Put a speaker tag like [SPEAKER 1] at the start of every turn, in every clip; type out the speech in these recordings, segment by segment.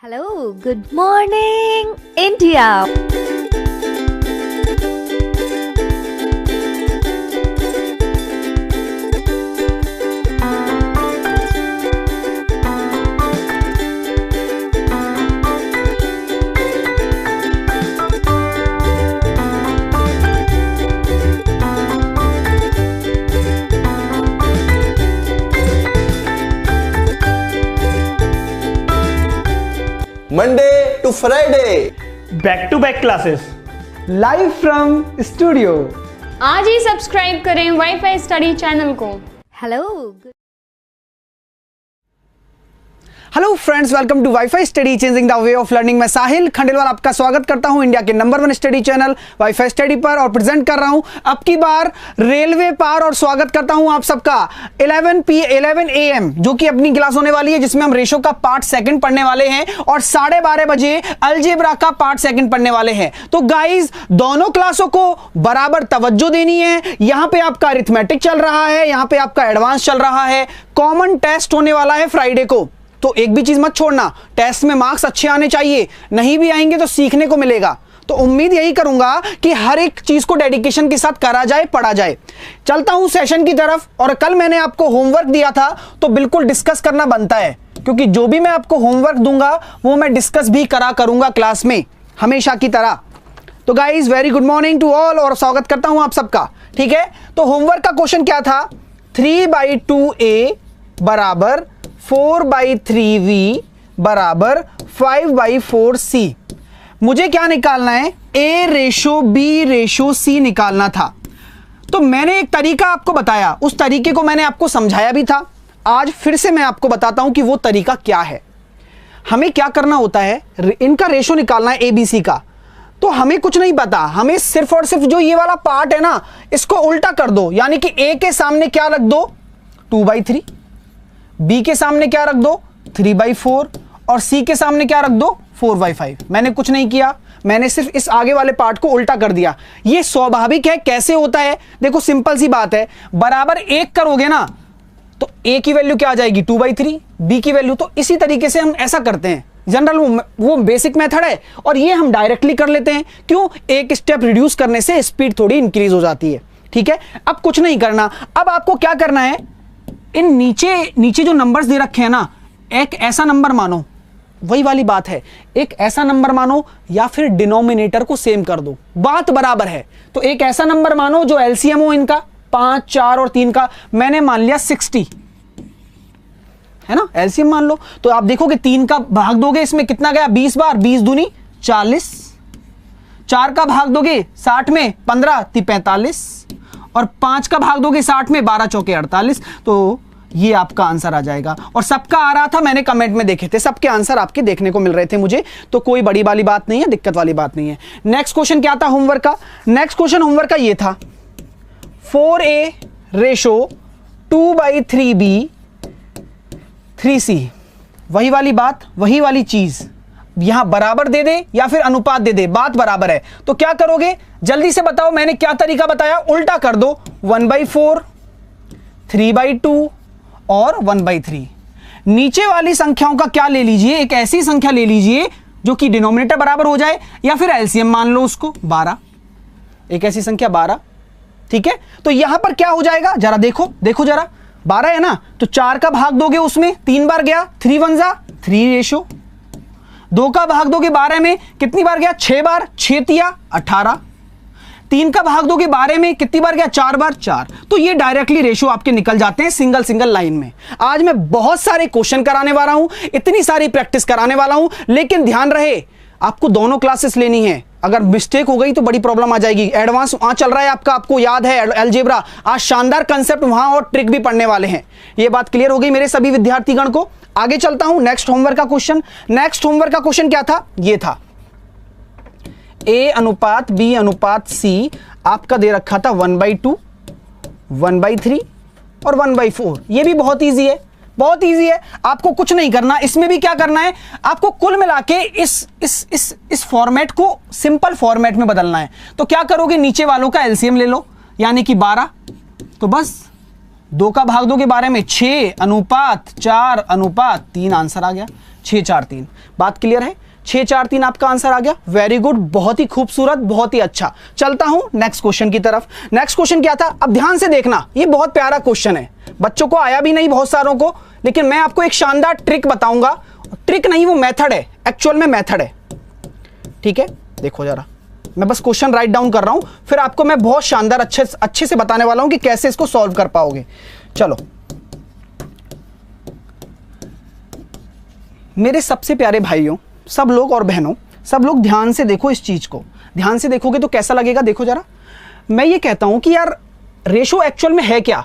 [SPEAKER 1] Hello, good morning, India.
[SPEAKER 2] Monday to Friday,
[SPEAKER 3] back to back classes
[SPEAKER 4] live from studio.
[SPEAKER 5] आज ही subscribe करें Wifi Study channel को।
[SPEAKER 1] Hello.
[SPEAKER 4] Hello friends, welcome to Wifi Study changing the way of learning. मैं साहिल खंडेलवाल आपका स्वागत करता हूं India के number 1 study channel Wifi Study पर और प्रेजेंट कर रहा हूं अब की बार रेलवे पार। और स्वागत करता हूं आप सबका 11 AM जो कि अपनी क्लास होने वाली है, जिसमें हम रेशो का पार्ट सेकंड पढ़ने वाले हैं और 12:30 बजे अलजेब्रा का पार्ट सेकंड पढ़ने वाले हैं। तो गाइज, दोनों क्लासों को बराबर तवज्जो देनी है। यहां पे आपका अरिथमेटिक चल रहा है, यहां पे आपका एडवांस चल रहा है। कॉमन टेस्ट होने वाला है फ्राइडे को, तो एक भी चीज मत छोड़ना। टेस्ट में मार्क्स अच्छे आने चाहिए, नहीं भी आएंगे तो सीखने को मिलेगा। तो उम्मीद यही करूंगा कि हर एक चीज को डेडिकेशन के साथ करा जाए, पढ़ा जाए। चलता हूं सेशन की तरफ। और कल मैंने आपको होमवर्क दिया था, तो बिल्कुल डिस्कस करना बनता है, क्योंकि जो भी मैं आपको होमवर्क दूंगा वो मैं डिस्कस भी करूंगा क्लास में, हमेशा की तरह। तो guys, very good morning to all और स्वागत करता हूं आप सबका। ठीक है, तो होमवर्क का क्वेश्चन क्या था? 3/2a बराबर 4/3v बराबर 5/4c। मुझे क्या निकालना है? a ratio b ratio c निकालना था। तो मैंने एक तरीका आपको बताया, उस तरीके को मैंने आपको समझाया भी था। आज फिर से मैं आपको बताता हूं कि वो तरीका क्या है। हमें क्या करना होता है, इनका रेशो निकालना है abc का। तो हमें कुछ नहीं पता, हमें सिर्फ और सिर्फ जो ये वाला पार्ट है ना, इसको उल्टा कर दो। यानी कि a के सामने क्या रख दो? 2/3, B के सामने क्या रख दो? 3/4 और C के सामने क्या रख दो? 4/5। मैंने कुछ नहीं किया, मैंने सिर्फ इस आगे वाले पार्ट को उल्टा कर दिया। ये स्वाभाविक है। कैसे होता है? देखो, सिंपल सी बात है। बराबर 1 करोगे ना, तो A की वैल्यू क्या आ जाएगी? 2/3, B की वैल्यू। तो इसी तरीके से हम ऐसा करते हैं। जनरल वो बेसिक मेथड है और ये हम डायरेक्टली कर लेते हैं। क्यों? एक स्टेप रिड्यूस करने से स्पीड थोड़ी इंक्रीज हो जाती है। ठीक है, अब कुछ नहीं करना। अब आपको क्या करना है, इन नीचे जो नंबर्स दे रखे हैं ना, एक ऐसा नंबर मानो, वही वाली बात है, एक ऐसा नंबर मानो या फिर डिनोमिनेटर को सेम कर दो, बात बराबर है। तो एक ऐसा नंबर मानो जो एलसीएम हो इनका 5, 4 और 3 का। मैंने मान लिया 60 है ना, एलसीएम मान लो। तो आप देखोगे 3 का भाग दोगे, इसमें कितना गया? 20 बार, 20 दूनी 40। 4 का भाग दोगे 60 में 15 × 45 और 5 का भाग दोगे 60 में 12 × 4 = 48। तो ये आपका आंसर आ जाएगा। और सबका आ रहा था, मैंने कमेंट में देखे थे, सबके आंसर आपके देखने को मिल रहे थे मुझे। तो कोई बड़ी वाली बात नहीं है, दिक्कत वाली बात नहीं है। नेक्स्ट क्वेश्चन क्या था होमवर्क का? नेक्स्ट क्वेश्चन होमवर्क का ये था, 4a रेशो 2/3b 3c। वही वाली बात, वही वाली चीज यहां बराबर दे दे या फिर अनुपात दे दे, बात बराबर है। तो क्या करोगे, जल्दी से बताओ। मैंने क्या तरीका बताया? उल्टा कर दो। 1/4, 3/2 और 1/3। नीचे वाली संख्याओं का क्या ले लीजिए? एक ऐसी संख्या ले लीजिए जो कि डिनोमिनेटर बराबर हो जाए, या फिर एलसीएम मान लो उसको 12। एक ऐसी संख्या 12। ठीक है, तो यहां पर क्या हो जाएगा? जरा देखो जरा, 12 है ना, तो 4 का भाग दोगे, उसमें 3 बार गया, 3 1 = 3 रेशो। 2 का भाग दोगे 12 में, कितनी बार गया? 6 बार, 6 × 3 = 18। 3 का भाग दोगे 12 में, कितनी बार गया? 4 बार, 4। तो ये डायरेक्टली रेशो आपके निकल जाते हैं सिंगल लाइन में। आज मैं बहुत सारे क्वेश्चन कराने वाला हूं, इतनी सारी प्रैक्टिस कराने वाला हूं, लेकिन ध्यान रहे आपको दोनों क्लासेस लेनी है। अगर मिस्टेक हो गई तो बड़ी प्रॉब्लम आ जाएगी। एडवांस वहां चल रहा है आपका, आपको याद है अलजेब्रा। आज शानदार कंसेप्ट वहां और ट्रिक भी पढ़ने वाले हैं। ये बात क्लियर हो गई मेरे सभी विद्यार्थीगण को। आगे चलता हूं, नेक्स्ट होमवर्क का क्वेश्चन। नेक्स्ट होमवर्क का क्वेश्चन क्या था? ये था A/B/C आपका दे रखा था 1/2, 1/3 और 1/4। ये भी बहुत इजी है, बहुत इजी है। आपको कुछ नहीं करना, इसमें भी क्या करना है, आपको कुल मिला के इस फॉर्मेट को सिंपल फॉर्मेट में बदलना है। तो क्या करोगे, नीचे वालों का एलसीएम ले लो, यानी कि 12। तो बस 2 का भाग दोगे 12 में, 6/4/3 आंसर आ गया। 643। बात क्लियर है? 643 आपका आंसर आ गया। वेरी गुड, बहुत ही खूबसूरत, बहुत ही अच्छा। चलता हूं नेक्स्ट क्वेश्चन की तरफ। नेक्स्ट क्वेश्चन क्या था? अब ध्यान से देखना, ये बहुत प्यारा क्वेश्चन है, बच्चों को आया भी नहीं बहुत सारों को, लेकिन मैं आपको एक शानदार ट्रिक बताऊंगा। ट्रिक नहीं, वो मेथड है, एक्चुअल में मेथड है। ठीक है, देखो जरा, मैं बस क्वेश्चन राइट डाउन कर रहा हूं, फिर आपको मैं बहुत शानदार अच्छे से बताने वाला हूं कि कैसे इसको सॉल्व कर पाओगे। चलो, मेरे सबसे प्यारे भाइयों, सब लोग और बहनों, सब लोग ध्यान से देखो इस चीज को। ध्यान से देखोगे तो कैसा लगेगा, देखो जरा। मैं ये कहता हूं कि यार रेशो एक्चुअल में है क्या?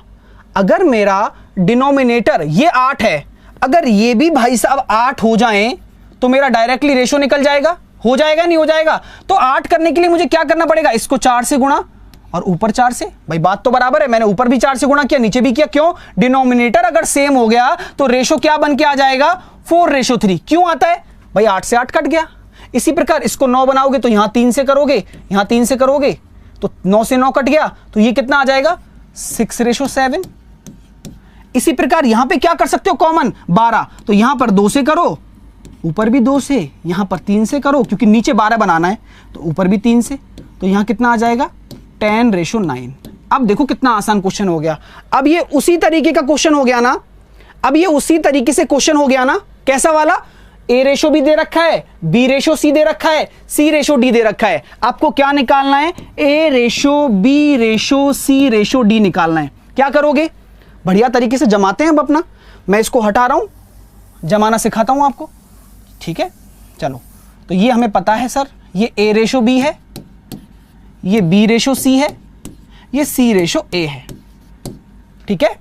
[SPEAKER 4] अगर मेरा डिनोमिनेटर ये 8 है, अगर ये भी भाई साहब 8 हो जाएं तो मेरा डायरेक्टली रेशो निकल जाएगा। हो जाएगा नहीं हो जाएगा? तो 8 करने के लिए मुझे क्या करना पड़ेगा? इसको 4 से गुणा और ऊपर 4 से। भाई बात तो बराबर है, मैंने ऊपर भी 4 से गुणा किया, नीचे भी किया। क्यों? डिनोमिनेटर अगर सेम हो गया तो रेशो क्या बन के आ जाएगा? 4:3। क्यों आता है भाई? 8 से 8 कट गया। इसी प्रकार इसको 9 बनाओगे तो यहां 3 से करोगे, यहां 3 से करोगे तो 9 से 9 कट गया, तो ये कितना आ जाएगा? 6:7। इसी प्रकार यहां पे क्या कर सकते हो? कॉमन 12, तो यहां पर 2 से करो, ऊपर भी 2 से, यहां पर 3 से करो, क्योंकि नीचे 12 बनाना है, तो ऊपर भी 3 से, तो यहां कितना आ जाएगा? 10:9। अब देखो कितना आसान क्वेश्चन हो गया। अब ये उसी तरीके का क्वेश्चन हो गया ना, अब ये उसी तरीके से क्वेश्चन हो गया ना। कैसा वाला? A भी दे रखा है, B दे रखा है, C दे रखा है। आपको क्या निकालना है? A, B, C, D निकालना है। क्या करोगे? बढ़िया तरीके से जमाते हैं अब अपना। मैं इसको हटा रहा हूं, जमाना सिखाता हूं आपको। ठीक है, चलो, तो ये हमें पता है सर, ये A है, ये B है, ये C है। ठीक है,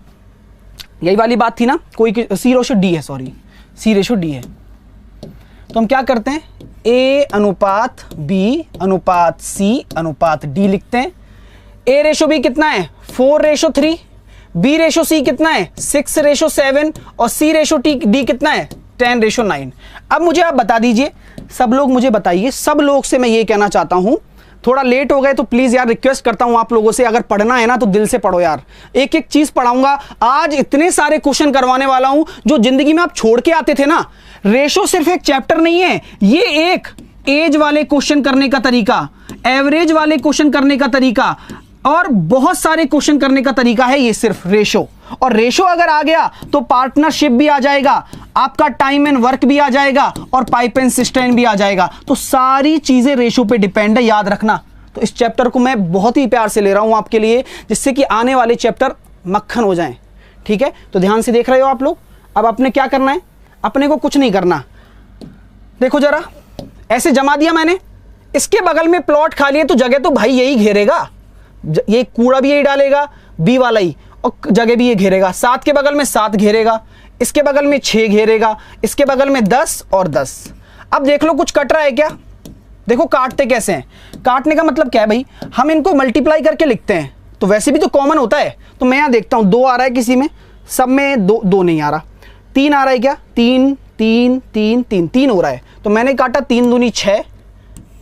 [SPEAKER 4] यही वाली बात थी ना, कोई C है, सॉरी, C है। तो हम क्या करते हैं? A अनुपात B अनुपात C अनुपात D लिखते हैं। A कितना है? 4:3। B कितना है? 6:7। और C कितना है? 10:9। अब मुझे आप बता दीजिए, सब लोग मुझे बताइए, सब लोग से मैं ये कहना चाहता हूं, थोड़ा लेट हो गए तो प्लीज यार रिक्वेस्ट करता हूं आप लोगों से, अगर पढ़ना है ना तो दिल से पढ़ो यार। एक एक चीज पढ़ाऊंगा आज, इतने सारे क्वेश्चन करवाने वाला हूं जो जिंदगी में आप छोड़ के आते थे ना। रेशो सिर्फ एक चैप्टर नहीं है, ये एक एज वाले क्वेश्चन करने का तरीका, एवरेज वाले क्वेश्चन करने का तरीका, और बहुत सारे क्वेश्चन करने का तरीका है ये सिर्फ रेशो। और रेशो अगर आ गया तो पार्टनरशिप भी आ जाएगा, आपका टाइम एंड वर्क भी आ जाएगा, और पाइप एंड सिस्टम भी आ जाएगा। तो सारी चीजें रेशो पे डिपेंड है, याद रखना। तो इस चैप्टर को मैं बहुत ही प्यार से ले रहा हूं आपके लिए, जिससे कि आने वाले चैप्टर मक्खन हो जाएं। ठीक है, तो ध्यान से देख रहे हो आप लोग। अब अपने क्या करना है? अपने को कुछ नहीं करना। देखो जरा, ऐसे जमा दिया मैंने, इसके बगल में प्लॉट खाली है तो जगह तो भाई यही घेरेगा, ये कूड़ा भी यही डालेगा, बी वाला ही, और जगह भी ये घेरेगा। 7 के बगल में 7 घेरेगा, इसके बगल में 6 घेरेगा, इसके बगल में 10 और 10। अब देख लो कुछ कट रहा है क्या? देखो काटते कैसे हैं। काटने का मतलब क्या है भाई? हम इनको मल्टीप्लाई करके लिखते हैं, तो वैसे भी तो कॉमन होता है। तो मैं यहां देखता हूं 2 आ रहा है किसी में, सब में 2 नहीं आ रहा। 3 आ रहा है क्या? 3 3 3 3 3 हो रहा है, तो मैंने काटा 3 दूनी 6,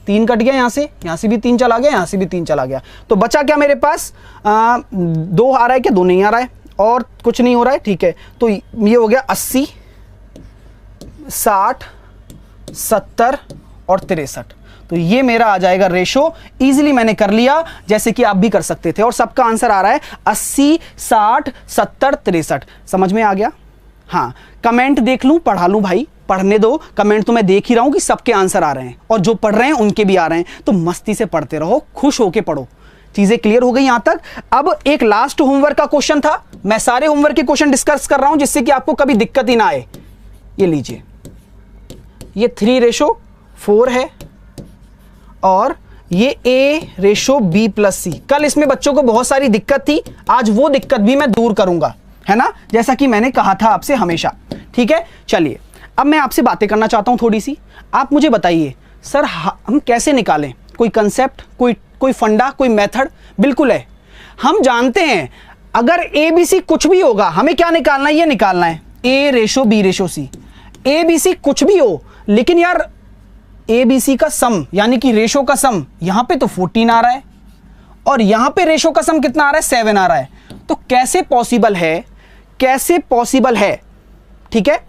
[SPEAKER 4] 3 कट गया, यहां से भी 3 चला गया, यहां से भी 3 चला गया। तो बचा क्या मेरे पास? 2 आ रहा है क्या? 2 नहीं आ रहा है, और कुछ नहीं हो रहा है। ठीक है, तो ये हो गया 80, 60, 70 और 63। तो ये मेरा आ जाएगा रेशो। इजीली मैंने कर लिया, जैसे कि आप भी कर सकते थे, और सबका आंसर आ रहा है 80, 60, 70, 63। समझ में आ गया? हाँ, कमेंट देख लूं, पढ़ा लूं भाई, पढ़ने दो। कमेंट तो मैं देख ही रहा हूं कि सबके आंसर आ रहे हैं, और जो पढ़ रहे हैं उनके भी आ रहे हैं। तो मस्ती से पढ़ते रहो, खुश होके पढ़ो। चीजें क्लियर हो गई यहां तक? अब एक लास्ट होमवर्क का क्वेश्चन था। मैं सारे होमवर्क के क्वेश्चन डिस्कस कर रहा हूं जिससे कि आपको कभी दिक्कत ही ना आए। ये लीजिए, ये 3:4 है, और ये A:B+C। कल इसमें बच्चों को बहुत सारी दिक्कत थी, आज वो दिक्कत भी मैं दूर करूंगा, है ना, जैसा कि मैंने कहा था आपसे हमेशा। ठीक है, चलिए अब मैं आपसे बातें करना चाहता हूं थोड़ी सी। आप मुझे बताइए सर, हम कैसे निकालें? कोई कंसेप्ट, कोई फंडा, कोई मेथड? बिल्कुल है, हम जानते हैं अगर ABC कुछ भी होगा, हमें क्या निकालना है? ये निकालना है A:B:C। ABC कुछ भी हो, लेकिन यार ABC का सम, यानी कि रेशो का सम, यहां पे तो 14 आ रहा है, और यहां पे रेशो का सम कितना आ रहा है? 7 आ रहा है। तो कैसे पॉसिबल है, कैसे पॉसिबल है, ठीक है,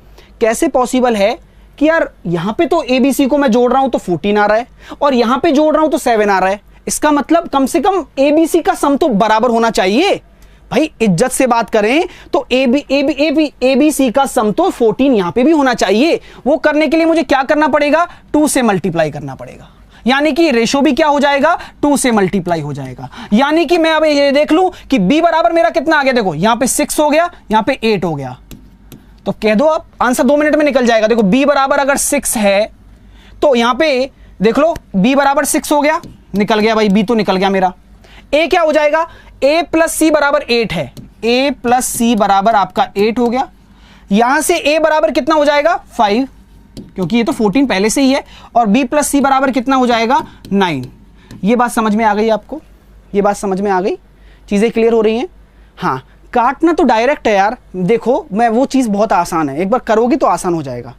[SPEAKER 4] कैसे पॉसिबल है कि यार यहां पे तो ABC को मैं जोड़ रहा हूं तो 14 आ रहा है और यहां पे जोड़ रहा हूं तो 7 आ रहा है। इसका मतलब कम से कम ABC का सम तो बराबर होना चाहिए। भाई इज्जत से बात करें तो ABC का सम तो 14 यहां पे भी होना चाहिए। वो करने के लिए मुझे क्या करना पड़ेगा, 2 से मल्टीप्लाई करना पड़ेगा, यानी कि रेशो भी क्या हो जाएगा, 2 से मल्टीप्लाई हो जाएगा। यानी कि मैं अब ये देख लूं कि B बराबर मेरा कितना आ गया, देखो यहां पे 6 हो गया, यहां पे 8 हो गया, तो कह दो आप, आंसर 2 मिनट में निकल जाएगा। देखो B बराबर अगर 6 है तो यहां पे देख लो B बराबर 6 हो गया, निकल गया भाई, B तो निकल गया मेरा। A क्या हो जाएगा, A प्लस C बराबर 8 है, A प्लस C बराबर आपका 8 हो गया। यहां से A बराबर कितना हो जाएगा, 5, क्योंकि ये तो 14 पहले से ही है, और B प्लस C बराबर कितना हो जाएगा, 9। ये बात समझ में आ गई आपको, ये बात समझ में आ गई, चीजें क्लियर हो रही हैं। हाँ, काटना तो डायरेक्ट है यार, देखो मैं वो चीज बहुत आसान है, एक बार करोगे तो आसान हो जाएगा,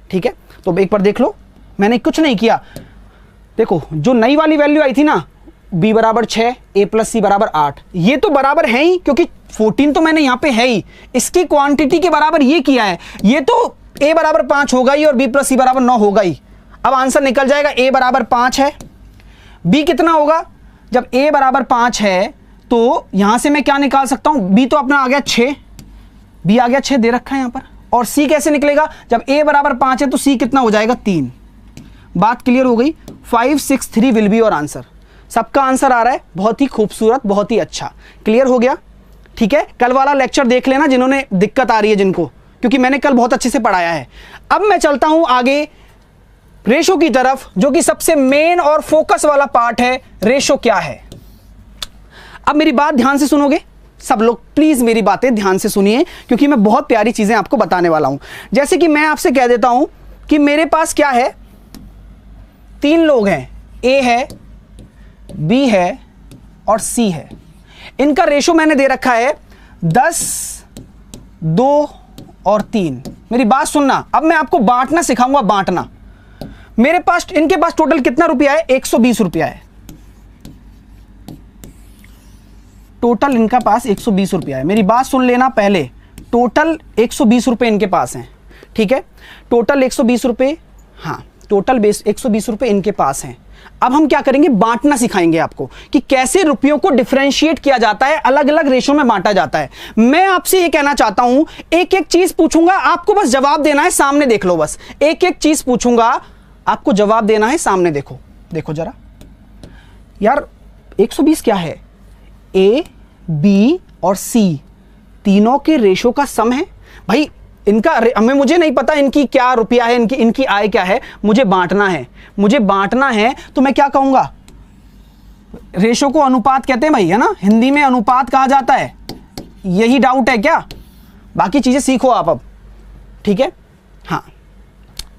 [SPEAKER 4] ठीक है। तो एक बार देख लो, मैंने कुछ नहीं किया, देखो जो नई वाली वैल्यू आई थी ना, B बराबर 6, A प्लस C बराबर 8, ये तो बराबर है ही, क्योंकि 14 तो मैंने यहां पे है ही, इसकी क्वांटिटी के बराबर ये किया है, ये तो A बराबर 5 होगा ही और B प्लस C बराबर 9 होगा ही। अब आंसर निकल जाएगा, A बराबर 5 है, B कितना होगा, जब A बराबर 5 है तो यहां से मैं क्या निकाल सकता हूं, B तो अपना आ गया 6, B आ गया 6 दे रखा है यहां पर, और C कैसे निकलेगा, जब A बराबर 5 है तो C कितना हो जाएगा, 3। बात क्लियर हो गई, 5, 6, 3 विल बी और आंसर, सबका आंसर आ रहा है, बहुत ही खूबसूरत, बहुत ही अच्छा, क्लियर हो गया, ठीक है। कल वाला लेक्चर देख लेना जिन्होंने दिक्कत आ रही है जिनको, क्योंकि मैंने कल बहुत अच्छे से पढ़ाया है। अब मैं चलता हूं आगे रेशो की तरफ, जो कि सबसे मेन और फोकस वाला पार्ट है, रेशो क्या है। अब मेरी बात ध्यान से सुनोगे सब लोग, प्लीज मेरी बातें ध्यान से सुनिए, क्योंकि मैं बहुत प्यारी चीजें आपको बताने वाला हूं। जैसे कि मैं आपसे कह देता हूं कि मेरे पास क्या है, 3 लोग हैं, A है, B है और C है। इनका रेशो मैंने दे रखा है 10, 2 और 3। मेरी बात सुनना, अब मैं आपको बांटना सिखाऊंगा, बांटना। मेरे पास, इनके पास टोटल कितना रुपया है, 120 रुपया है, टोटल इनका पास 120 रुपया है। मेरी बात सुन लेना पहले, टोटल 120 रुपए इनके पास हैं, ठीक है, टोटल 120 रुपए, हाँ टोटल 120 रुपए इनके पास हैं। अब हम क्या करेंगे, बांटना सिखाएंगे आपको कि कैसे रुपयों को डिफरेंशिएट किया जाता है, अलग अलग रेशो में बांटा जाता है। मैं आपसे ये कहना चाहता हूं, एक एक चीज पूछूंगा, आपको बस जवाब देना है, सामने देख लो, बस एक एक चीज पूछूंगा, आपको जवाब देना है, सामने देखो, देखो जरा यार, 120 क्या है, A, B और C तीनों के रेशो का सम है भाई। इनका हमें, मुझे नहीं पता इनकी क्या रुपया है, इनकी आय क्या है, मुझे बांटना है, मुझे बांटना है, तो मैं क्या कहूंगा, रेशो को अनुपात कहते हैं भाई, है ना, हिंदी में अनुपात कहा जाता है। यही डाउट है क्या, बाकी चीजें सीखो आप अब, ठीक है। हाँ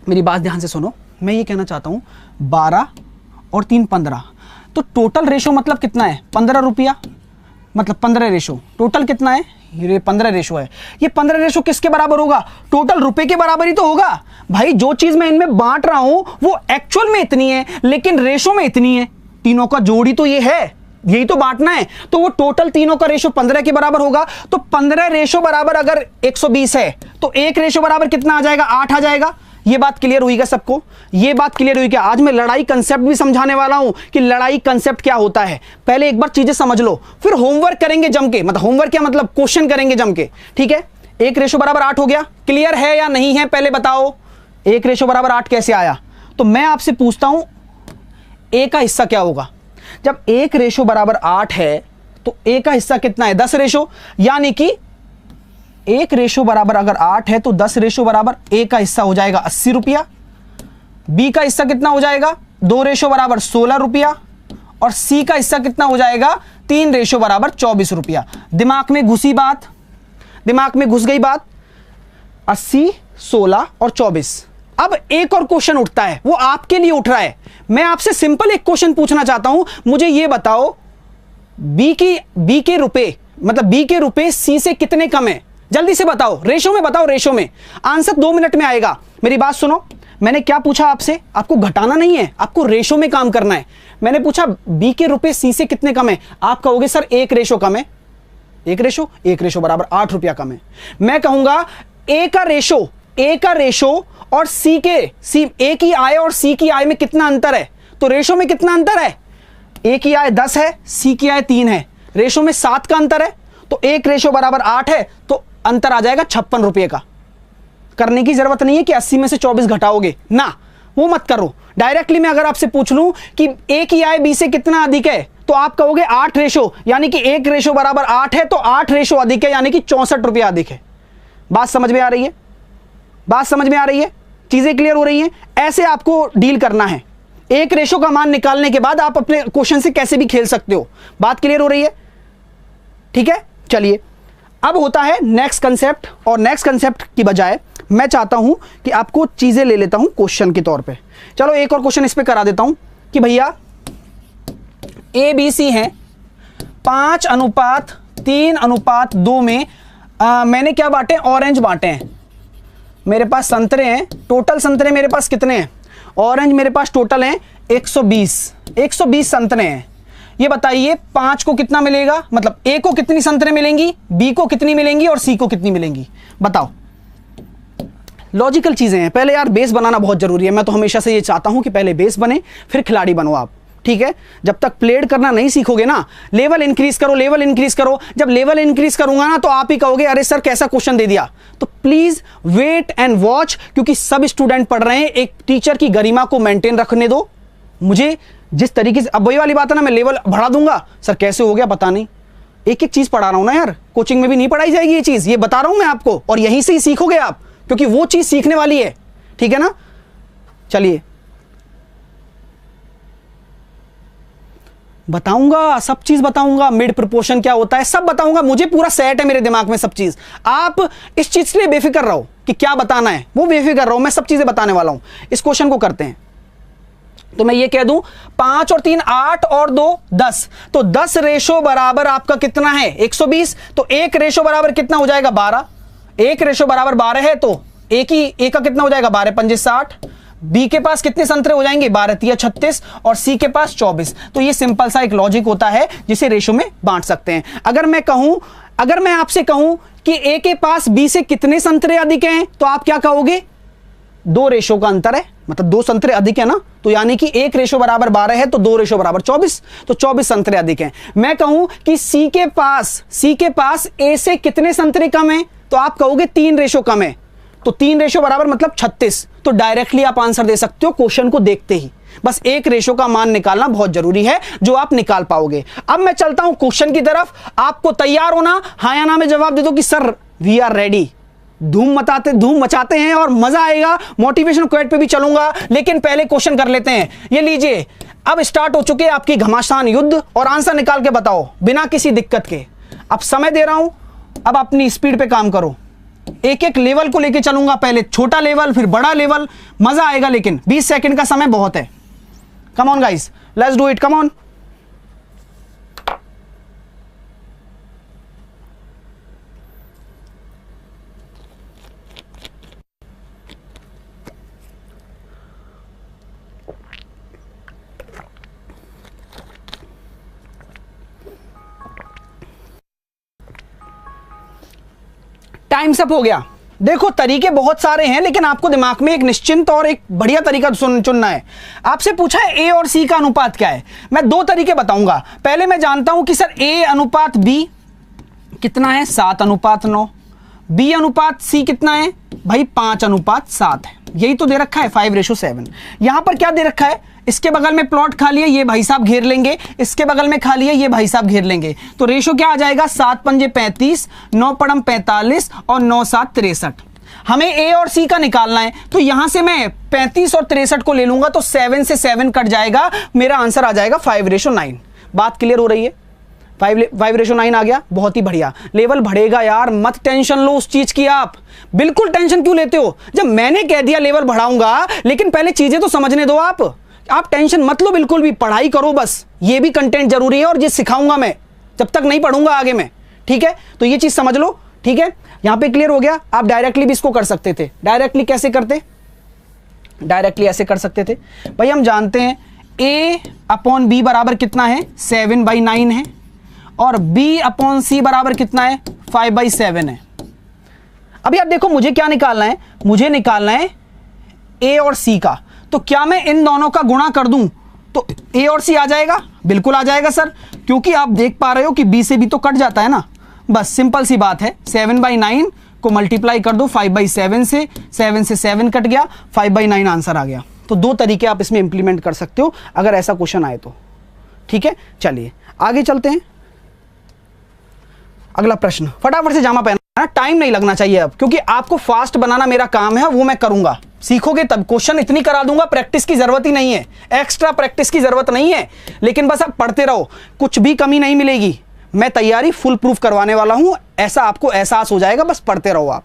[SPEAKER 4] मेरी बात ध्यान से सुनो, मैं ये कहना चाहता हूं 12 और 3 15, तो टोटल रेशो मतलब कितना है, 15 रुपया, मतलब 15 रेशो, टोटल कितना है, ये 15 रेशो है। ये 15 रेशो किसके बराबर होगा, टोटल रुपए के बराबर ही तो होगा भाई। जो चीज मैं इनमें बांट रहा हूं वो एक्चुअल में इतनी है, लेकिन रेशो में इतनी है, तीनों का जोड़ी तो ये है, यही तो बांटना है, तो वो टोटल तीनों का रेशो 15 के बराबर होगा। तो 15 रेशो बराबर अगर 120 है तो एक रेशो बराबर कितना आ जाएगा, 8 आ जाएगा। ये बात क्लियर हुई क्या सबको, ये बात क्लियर हुई क्या। आज मैं लड़ाई कंसेप्ट भी समझाने वाला हूं कि लड़ाई कंसेप्ट क्या होता है। पहले एक बार चीजें समझ लो, फिर होमवर्क करेंगे जम के, मतलब होमवर्क क्या मतलब, क्वेश्चन करेंगे जम के, ठीक है। एक रेशो बराबर 8 हो गया, क्लियर है या नहीं है, पहले बताओ एक रेशो बराबर 8 कैसे आया। तो मैं आपसे पूछता हूं ए का हिस्सा क्या होगा। जब एक रेशो बराबर 8 है तो ए का हिस्सा कितना है, 10 रेशो, यानी कि एक रेशो बराबर अगर 8 है तो 10 रेशो बराबर ए का हिस्सा हो जाएगा 80 रुपया, बी का हिस्सा कितना हो जाएगा, 2 रेशो बराबर 16 रुपया, और सी का हिस्सा कितना हो जाएगा, 3 रेशो बराबर 24 रुपया। दिमाग में घुसी बात, दिमाग में घुस गई बात, 80, 16 और 24। अब एक और क्वेश्चन उठता है, वो आपके लिए उठ रहा है। मैं आपसे सिंपल एक क्वेश्चन पूछना चाहता हूं, मुझे ये बताओ बी के रुपए, मतलब बी के रुपए सी से कितने कम है, जल्दी से बताओ, रेशो में बताओ, रेशो में। आंसर 2 मिनट में आएगा। मेरी बात सुनो, मैंने क्या पूछा आपसे, आपको घटाना नहीं है, आपको रेशो में काम करना है। मैंने पूछा बी के रुपए सी से कितने कम है, आप कहोगे सर 1 रेशो कम है, 1 रेशो बराबर 8 रुपया कम है। मैं कहूंगा ए का रेशो और ए की आय और सी की आय में कितना अंतर है, तो रेशो में कितना अंतर है, ए की आय 10 है, सी की आय 3 है, रेशो में 7 का अंतर है, तो 1 रेशो बराबर 8 है, तो अंतर आ जाएगा 56 रुपए का। करने की जरूरत नहीं है कि 80 में से 24 घटाओगे ना, वो मत करो। डायरेक्टली मैं अगर आपसे पूछ लूं कि ए की आय बी से कितना अधिक है, तो आप कहोगे 8 रेशो, यानी कि 1 रेशो बराबर 8 है, तो 8 रेशो अधिक है, यानी कि 64 रुपया अधिक है। बात समझ में आ रही है? बात समझ में आ रही है? चीजें क्लियर हो रही हैं? ऐसे आपको डील करना है। एक रेशो का मान निकालने के बाद आप अपने क्वेश्चन से कैसे भी खेल सकते हो। बात क्लियर हो रही है? ठीक है, चलिए अब होता है नेक्स्ट कंसेप्ट, और नेक्स्ट कंसेप्ट की बजाय मैं चाहता हूं कि आपको चीजें ले लेता हूं क्वेश्चन के तौर पे। चलो एक और क्वेश्चन इस पे करा देता हूं कि भैया ए बी सी है 5:3:2 में मैंने क्या बांटे, ऑरेंज बांटे हैं। मेरे पास संतरे हैं, टोटल संतरे मेरे पास कितने हैं, ऑरेंज मेरे पास टोटल हैं 120 संतरे हैं। ये बताइए 5 को कितना मिलेगा, मतलब ए को कितनी संतरे मिलेंगी, बी को कितनी मिलेंगी और सी को कितनी मिलेंगी, बताओ। लॉजिकल चीजें हैं, पहले यार बेस बनाना बहुत जरूरी है। मैं तो हमेशा से ये चाहता हूं कि पहले बेस बने फिर खिलाड़ी बनो आप, ठीक है। जब तक प्लेड करना नहीं सीखोगे ना, लेवल इंक्रीज करो, लेवल इंक्रीज करो। जब लेवल इंक्रीज करूंगा ना, तो आप ही कहोगे अरे सर कैसा क्वेश्चन दे दिया। तो प्लीज वेट एंड वॉच, क्योंकि सब स्टूडेंट पढ़ रहे हैं। एक टीचर की गरिमा को मेंटेन रखने दो। मुझे जिस तरीके से, अब वही वाली बात है ना, मैं लेवल बढ़ा दूंगा, सर कैसे हो गया पता नहीं। एक एक चीज पढ़ा रहा हूं ना यार, कोचिंग में भी नहीं पढ़ाई जाएगी ये चीज, ये बता रहा हूं मैं आपको, और यहीं से ही सीखोगे आप, क्योंकि वो चीज सीखने वाली है, ठीक है ना। चलिए बताऊंगा, सब चीज बताऊंगा, मिड प्रोपोर्शन क्या होता है सब बताऊंगा, मुझे पूरा सेट है मेरे दिमाग में सब चीज। आप इस चीज के लिए बेफिक्र रहो कि क्या बताना है, वो बेफिक्र रहो, मैं सब चीजें बताने वाला हूं। इस क्वेश्चन को करते हैं, तो मैं ये कह दूं 5 और 3 8 और 2 10, तो 10 रेशो बराबर आपका कितना है 120, तो 1 रेशो बराबर कितना हो जाएगा 12, 1 रेशो बराबर 12 है, तो एक का कितना हो जाएगा 12×5 = 60। बी के पास कितने संतरे हो जाएंगे 12×3 = 36, और सी के पास 24। तो ये सिंपल सा एक लॉजिक होता है जिसे रेशो में बांट सकते हैं। अगर मैं आपसे कहूं कि ए के पास बी से कितने संतरे अधिक हैं, तो आप क्या कहोगे, 2 रेशो का अंतर है, मतलब 2 संतरे अधिक है ना, तो यानी कि 1 रेशो बराबर 12 है, तो 2 रेशो बराबर 24, तो 24 संतरे अधिक हैं। मैं कहूं कि सी के पास ए से कितने संतरे कम हैं, तो आप कहोगे 3 रेशो कम है, तो 3 रेशो बराबर मतलब 36। तो डायरेक्टली आप आंसर दे सकते हो क्वेश्चन को देखते ही। बस एक रेशो का मान निकालना बहुत जरूरी है, जो आप निकाल पाओगे। अब मैं चलता हूं क्वेश्चन की तरफ, आपको तैयार होना, हाँ या ना में जवाब दे दो कि सर वी आर रेडी। धूम मचाते हैं और मजा आएगा। मोटिवेशन क्वेट पे भी चलूंगा, लेकिन पहले क्वेश्चन कर लेते हैं। ये लीजिए, अब स्टार्ट हो चुके हैं आपकी घमासान युद्ध, और आंसर निकाल के बताओ बिना किसी दिक्कत के। अब समय दे रहा हूं, अब अपनी स्पीड पे काम करो। एक एक लेवल को लेके चलूंगा, पहले छोटा लेवल फिर बड़ा लेवल, मजा आएगा। लेकिन 20 सेकंड का समय बहुत है। Come on guys, let's do it, come on. Times up हो गया। देखो तरीके बहुत सारे हैं, लेकिन आपको दिमाग में एक निश्चिंत और एक बढ़िया तरीका चुनना है। आपसे पूछा है ए और सी का अनुपात क्या है, मैं 2 तरीके बताऊंगा। पहले मैं जानता हूं कि सर ए अनुपात बी कितना है 7:9, बी अनुपात सी कितना है भाई 5:7 है। यही तो दे रखा है 5:7। यहां पर क्या दे रखा है, इसके बगल में प्लॉट खा लिए, ये भाई साहब घेर लेंगे, इसके बगल में खा लिए, ये भाई साहब घेर लेंगे। तो रेशो क्या आ जाएगा 7×5 = 35, 9×4 = 45 और 9×7 = 63। हमें ए और सी का निकालना है, तो यहां से मैं 35 और 63 को ले लूंगा, तो 7 से 7 कट जाएगा, मेरा आंसर आ जाएगा 5:9। बात क्लियर हो रही है? 5:9 आ गया, बहुत ही बढ़िया। लेवल बढ़ेगा यार, मत टेंशन लो उस चीज की। आप बिल्कुल टेंशन क्यों लेते हो, जब मैंने कह दिया लेवल बढ़ाऊंगा, लेकिन पहले चीजें तो समझने दो। आप टेंशन मत लो बिल्कुल भी, पढ़ाई करो बस। ये भी कंटेंट जरूरी है, और ये सिखाऊंगा मैं, जब तक नहीं पढ़ूंगा आगे में, ठीक है। तो ये चीज समझ लो, ठीक है। यहां पे क्लियर हो गया। आप डायरेक्टली भी इसको कर सकते थे। डायरेक्टली कैसे करते, डायरेक्टली ऐसे कर सकते थे भाई। हम जानते हैं A/B बराबर कितना है 7/9 है, और B/C बराबर कितना है 5/7 है। अब यार देखो, मुझे क्या निकालना है, मुझे निकालना है ए और सी का, तो क्या मैं इन दोनों का गुणा कर दूं तो ए और सी आ जाएगा? बिल्कुल आ जाएगा सर, क्योंकि आप देख पा रहे हो कि बी से बी तो कट जाता है ना। बस सिंपल सी बात है, 7/9 को मल्टीप्लाई कर दो 5/7 से, 7 से 7 कट गया, 5/9 आंसर आ गया। तो दो तरीके आप इसमें इंप्लीमेंट कर सकते हो अगर ऐसा क्वेश्चन आए तो। ठीक है, चलिए आगे चलते हैं। अगला प्रश्न, फटाफट से जामा पहनना, टाइम नहीं लगना चाहिए अब, क्योंकि आपको फास्ट बनाना मेरा काम है, वो मैं करूंगा। सीखोगे तब, क्वेश्चन इतनी करा दूंगा, प्रैक्टिस की जरूरत ही नहीं है, एक्स्ट्रा प्रैक्टिस की जरूरत नहीं है, लेकिन बस आप पढ़ते रहो, कुछ भी कमी नहीं मिलेगी। मैं तैयारी फुल प्रूफ करवाने वाला हूं, ऐसा आपको एहसास हो जाएगा, बस पढ़ते रहो आप।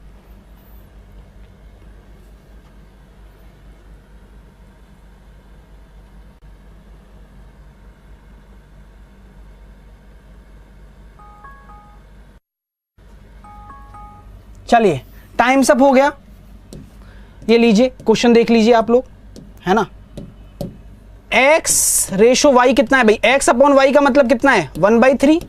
[SPEAKER 4] चलिए, टाइम सब हो गया। ये लीजिए, क्वेश्चन देख लीजिए आप लोग, है ना। x रेशो y कितना है भाई? x अपॉन वाई का मतलब कितना है? 1/3,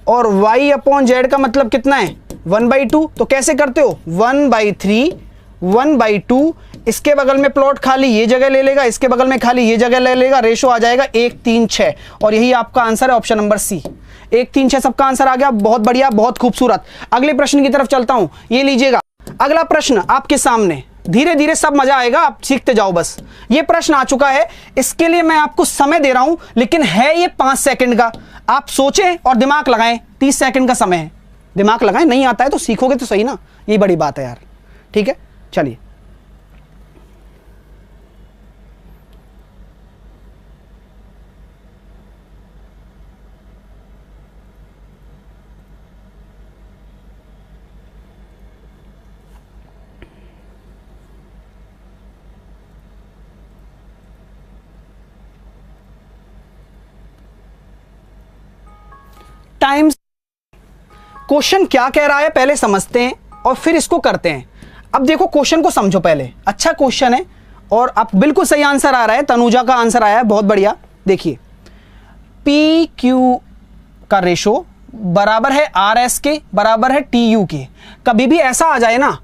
[SPEAKER 4] और y अपॉन z का मतलब कितना है? 1/2। तो कैसे करते हो? 1/3 1/2, इसके बगल में प्लॉट खाली ये जगह ले लेगा, इसके बगल में खाली ये जगह ले लेगा, रेशो आ जाएगा 1 3 6, और यही आपका आंसर है, ऑप्शन नंबर सी। 1 3 6 सबका आंसर आ गया। बहुत बढ़िया, बहुत खूबसूरत। अगले प्रश्न की तरफ चलता हूं, ये लीजिएगा। अगला प्रश्न आपके सामने, धीरे धीरे सब मजा आएगा, आप सीखते जाओ बस। ये प्रश्न आ चुका है, इसके लिए मैं आपको समय दे रहा हूं, लेकिन है ये 5 सेकंड का। आप सोचें और दिमाग लगाएं, 30 सेकंड का समय है, दिमाग लगाएं। नहीं आता है तो सीखोगे तो सही ना, ये बड़ी बात है यार। ठीक है, चलिए। टाइम्स, क्वेश्चन क्या कह रहा है पहले समझते हैं और फिर इसको करते हैं। अब देखो, क्वेश्चन को समझो पहले। अच्छा क्वेश्चन है और आप बिल्कुल सही आंसर आ रहा है, तनुजा का आंसर आया है, बहुत बढ़िया। देखिए, पी क्यू का रेशो बराबर है आर एस के, बराबर है टी यू के। कभी भी ऐसा आ जाए ना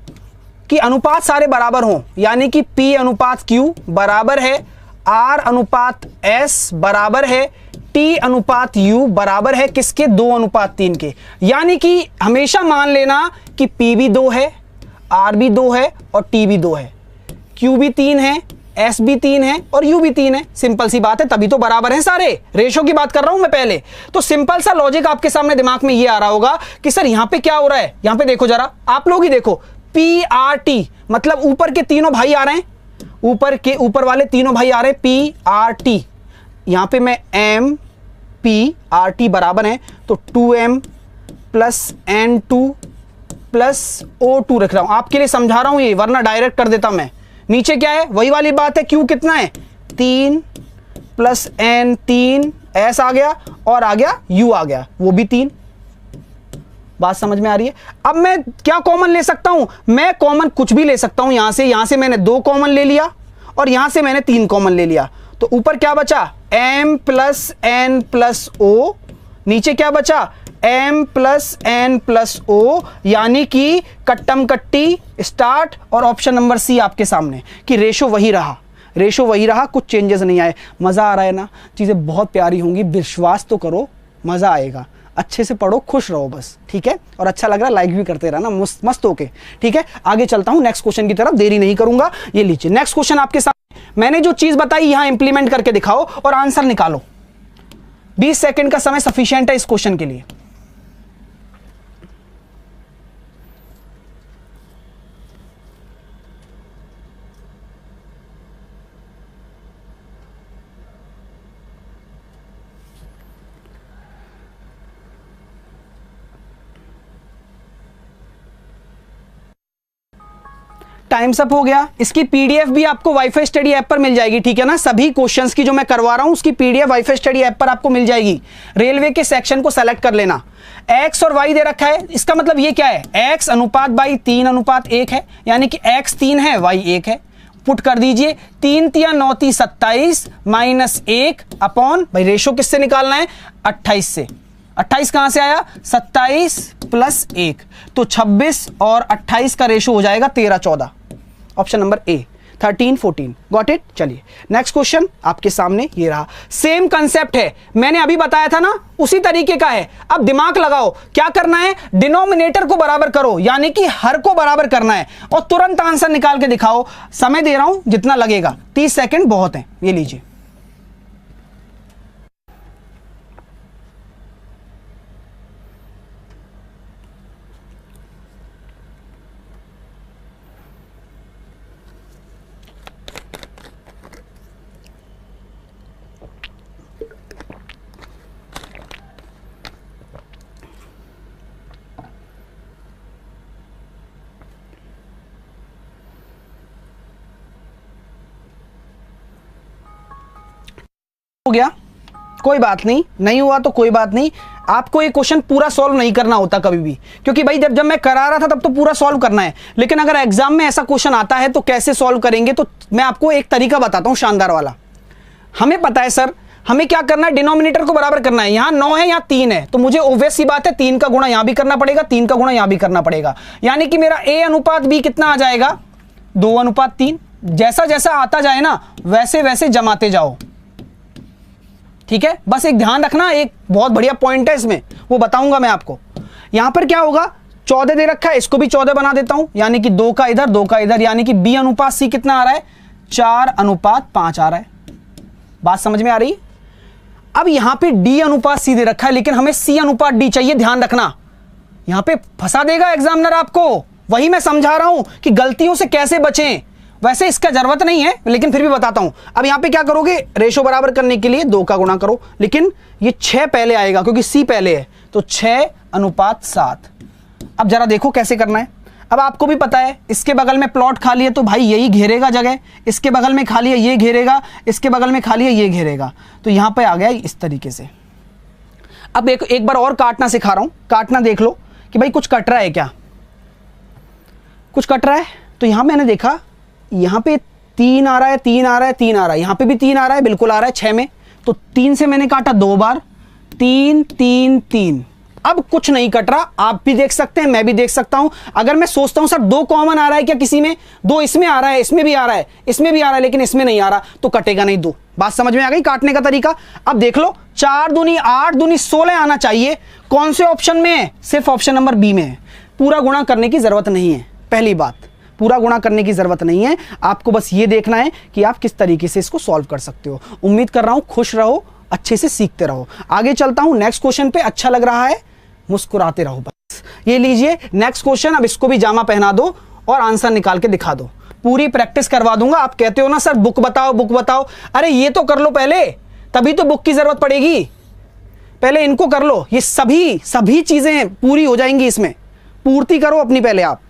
[SPEAKER 4] कि अनुपात सारे बराबर हों, यानी कि पी अनुपात क्यू बराबर है आर अनुपात एस, बराबर है टी अनुपात यू, बराबर है किसके? 2:3 के। यानी कि हमेशा मान लेना कि पी भी 2 है, आर भी 2 है और टी भी 2 है, क्यू भी 3 है, एस भी 3 है और यू भी 3 है। सिंपल सी बात है, तभी तो बराबर है सारे। रेशो की बात कर रहा हूं मैं पहले। तो सिंपल सा लॉजिक आपके सामने दिमाग में ये आ रहा होगा कि सर यहां पे क्या हो रहा है। यहां पे देखो जरा, आप लोग ही देखो, पी आर टी, मतलब ऊपर के तीनों भाई आ रहे हैं, ऊपर वाले तीनों भाई आ रहे हैं, पी आर टी। यहां पे मैं एम पी आर टी बराबर है, तो 2m plus N2 plus O2 रख रहा हूं, आपके लिए समझा रहा हूं ये, वरना डायरेक्ट कर देता मैं। नीचे क्या है? वही वाली बात है, Q कितना है? 3 प्लस N 3, S आ गया और आ गया U आ गया, वो भी 3। बात समझ में आ रही है? अब मैं क्या कॉमन ले सकता हूं? मैं कॉमन कुछ भी ले सकता हूं। यहां से मैंने 2 कॉमन ले लिया और यहां से मैंने 3 कॉमन ले लिया, तो ऊपर क्या बचा? m plus n plus o, नीचे क्या बचा? m plus n plus o, यानी कि कट्टम कट्टी स्टार्ट, और ऑप्शन नंबर सी आपके सामने कि रेशो वही रहा, रेशो वही रहा, कुछ चेंजेस नहीं आए। मजा आ रहा है ना? चीजें बहुत प्यारी होंगी, विश्वास तो करो, मजा आएगा। अच्छे से पढ़ो, खुश रहो बस, ठीक है। और अच्छा लग रहा है लाइक भी करते रहना, मस्त होके, ठीक है। आगे चलता हूं नेक्स्ट क्वेश्चन की तरफ, देरी नहीं करूंगा। ये लीजिए नेक्स्ट क्वेश्चन आपके सामने, मैंने जो चीज बताई यहां इंप्लीमेंट करके दिखाओ और आंसर निकालो। 20 सेकंड का समय सफिशिएंट है इस क्वेश्चन के लिए। टाइम्स अप हो गया। इसकी पीडीएफ भी आपको वाईफाई स्टडी ऐप पर मिल जाएगी, ठीक है ना। सभी क्वेश्चंस की जो मैं करवा रहा हूं उसकी पीडीएफ वाईफाई स्टडी ऐप पर आपको मिल जाएगी। रेलवे के सेक्शन को सेलेक्ट कर लेना। एक्स और वाई दे रखा है, इसका मतलब ये क्या है? एक्स अनुपात बाई 3:1 है, यानी कि एक्स 3 है, वाई 1 है। पुट कर दीजिए, 3 × 9 = 27 माइनस 1 अपॉन, भाई रेशो किससे निकालना है? 28 से। 28 कहां से आया? 27 प्लस 1, तो 26 और 28 का रेशो हो जाएगा 13 14, option number A. 13 14। Got it. चलिए नेक्स्ट क्वेश्चन आपके सामने ये रहा, सेम कंसेप्ट है, मैंने अभी बताया था ना उसी तरीके का है। अब दिमाग लगाओ, क्या करना है, डिनोमिनेटर को बराबर करो, यानी कि हर को बराबर करना है और तुरंत आंसर निकाल के दिखाओ। समय दे रहा हूं जितना लगेगा, 30 सेकंड बहुत है, ये लीजिए। हो गया, कोई बात नहीं, नहीं हुआ तो कोई बात नहीं। आपको ये क्वेश्चन पूरा सॉल्व नहीं करना होता कभी भी, क्योंकि भाई जब मैं करा रहा था तब तो पूरा सॉल्व करना है, लेकिन अगर एग्जाम में ऐसा क्वेश्चन आता है तो कैसे सॉल्व करेंगे, तो मैं आपको एक तरीका बताता हूं शानदार वाला। हमें पता है सर, हमें क्या करना है, डिनोमिनेटर को बराबर करना है। यहां 9 है, यहां 3 है, तो मुझे ऑब्वियस सी बात है 3 का गुणा यहां भी करना पड़ेगा, 3 का गुणा यहां भी करना पड़ेगा, यानी कि मेरा A अनुपात B कितना आ जाएगा, 2:3। जैसा जैसा आता जाए ना वैसे वैसे जमाते जाओ, ठीक है। बस एक ध्यान रखना, एक बहुत बढ़िया पॉइंट है इसमें, वो बताऊंगा मैं आपको। यहां पर क्या होगा, 14 दे रखा है, इसको भी 14 बना देता हूं, यानी कि 2 का इधर 2 का इधर, यानी कि B अनुपात C कितना आ रहा है, 4:5 आ रहा है। बात समझ में आ रही है। अब यहां पे D अनुपात C दे रखा है, लेकिन हमें C अनुपात D चाहिए, ध्यान रखना। यहां पे फंसा देगा एग्जामिनर आपको, वही मैं समझा रहा हूं कि गलतियों से कैसे बचें। वैसे इसका जरूरत नहीं है, लेकिन फिर भी बताता हूं। अब यहां पे क्या करोगे, रेशो बराबर करने के लिए 2 का गुणा करो, लेकिन ये 6 पहले आएगा क्योंकि C पहले है, तो 6:7। अब जरा देखो कैसे करना है। अब आपको भी पता है, इसके बगल में प्लॉट खाली है तो भाई यही घेरेगा जगह, इसके बगल में खाली है ये घेरेगा, इसके बगल में खाली है ये घेरेगा, तो यहां पे आ गया इस तरीके से। अब एक बार और काटना सिखा रहा हूं, काटना देख लो कि भाई कुछ कट रहा है क्या, कुछ कट रहा है। तो यहां मैंने देखा यहां पे 3 आ रहा है, 3 आ रहा है, 3 आ रहा है, यहां पे भी 3 आ रहा है, बिल्कुल आ रहा है 6 में, तो 3 से मैंने काटा 2 बार, 3 3 3। अब कुछ नहीं कट रहा, आप भी देख सकते हैं, मैं भी देख सकता हूं। अगर मैं सोचता हूं सर 2 कॉमन आ रहा है क्या किसी में, 2 इसमें आ रहा है, इसमें भी आ रहा है, इसमें भी आ रहा है, लेकिन इसमें नहीं आ रहा, तो कटेगा नहीं 2। बात समझ में आ गई काटने का तरीका। अब देख लो, 4 दूनी 8 दूनी 16 आना चाहिए, कौन से ऑप्शन में है, सिर्फ ऑप्शन नंबर बी में है। पूरा गुणा करने की जरूरत नहीं है, पहली बात, पूरा गुणा करने की जरूरत नहीं है, आपको बस ये देखना है कि आप किस तरीके से इसको सॉल्व कर सकते हो। उम्मीद कर रहा हूं खुश रहो, अच्छे से सीखते रहो। आगे चलता हूं नेक्स्ट क्वेश्चन पे, अच्छा लग रहा है मुस्कुराते रहो बस। ये लीजिए नेक्स्ट क्वेश्चन, अब इसको भी जामा पहना दो और आंसर निकाल के दिखा दो, पूरी प्रैक्टिस करवा दूंगा। आप कहते हो ना सर बुक बताओ बुक बताओ, अरे ये तो कर लो पहले, तभी तो बुक की जरूरत पड़ेगी। पहले इनको कर लो, ये सभी चीजें पूरी हो जाएंगी, इसमें पूर्ति करो अपनी पहले आप।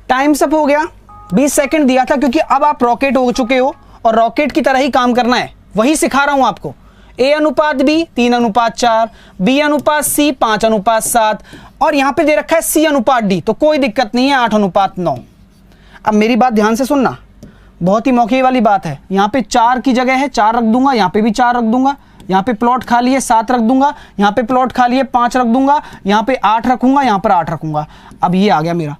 [SPEAKER 4] टाइम अप हो गया, 20 सेकंड दिया था, क्योंकि अब आप रॉकेट हो चुके हो और रॉकेट की तरह ही काम करना है, वही सिखा रहा हूं आपको। A अनुपात B 3:4, B अनुपात C 5:7, और यहां पे दे रखा है C अनुपात D, तो कोई दिक्कत नहीं है 8:9। अब मेरी बात ध्यान से सुनना, बहुत ही मौके वाली बात है। यहां पे 4 की जगह है 4 रख दूंगा, यहां पे भी 4 रख दूंगा, यहां पे प्लॉट खाली है 7 रख दूंगा, यहां पे प्लॉट खाली है 5 रख दूंगा, यहां पे 8 रखूंगा, यहां पर 8 रखूंगा। अब ये आ गया मेरा।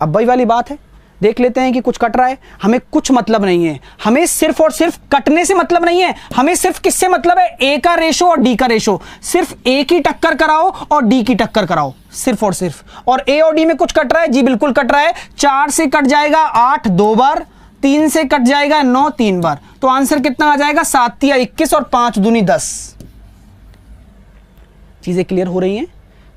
[SPEAKER 4] अब वही वाली बात है, देख लेते हैं कि कुछ कट रहा है। हमें कुछ मतलब नहीं है, हमें सिर्फ और सिर्फ कटने से मतलब नहीं है, हमें सिर्फ किससे मतलब है, ए का रेशो और डी का रेशो। सिर्फ ए की टक्कर कराओ और डी की टक्कर कराओ, सिर्फ और सिर्फ। और ए और डी में कुछ कट रहा है, जी बिल्कुल कट रहा है। 4 से कट जाएगा 8 2 बार, 3 से कट जाएगा 9 3 बार, तो आंसर कितना आ जाएगा, 7 या 21 और 5 दूनी 10। चीजें क्लियर हो रही हैं।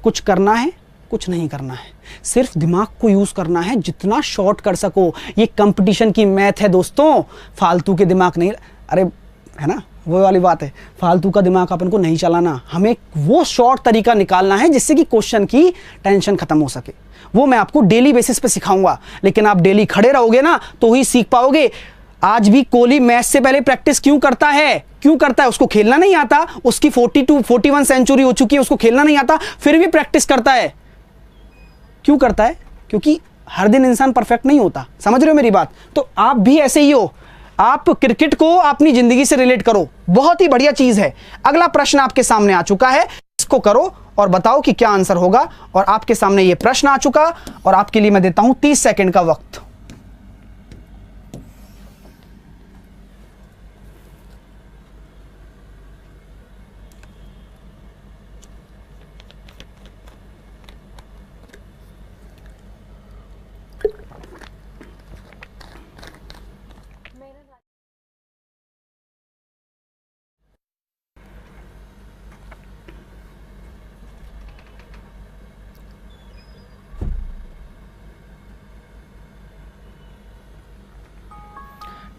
[SPEAKER 4] कुछ करना है, कुछ नहीं करना है, सिर्फ दिमाग को यूज करना है, जितना शॉर्ट कर सको। ये कंपटीशन की मैथ है दोस्तों, फालतू के दिमाग नहीं, अरे है ना वो वाली बात है, फालतू का दिमाग अपन को नहीं चलाना। हमें वो शॉर्ट तरीका निकालना है जिससे कि क्वेश्चन की टेंशन खत्म हो सके। वो मैं आपको डेली बेसिस पे सिखाऊंगा, लेकिन आप डेली खड़े रहोगे ना तो ही सीख पाओगे। आज भी कोहली मैच से पहले प्रैक्टिस क्यों करता है, क्यों करता है, उसको खेलना नहीं आता, उसकी 41 सेंचुरी हो चुकी है, उसको खेलना नहीं आता, फिर भी प्रैक्टिस करता है। क्यों करता है, क्योंकि हर दिन इंसान परफेक्ट नहीं होता, समझ रहे हो मेरी बात। तो आप भी ऐसे ही हो, आप क्रिकेट को अपनी जिंदगी से रिलेट करो, बहुत ही बढ़िया चीज है। अगला प्रश्न आपके सामने आ चुका है, इसको करो और बताओ कि क्या आंसर होगा। और आपके सामने यह प्रश्न आ चुका और आपके लिए मैं देता हूं 30 सेकंड का वक्त।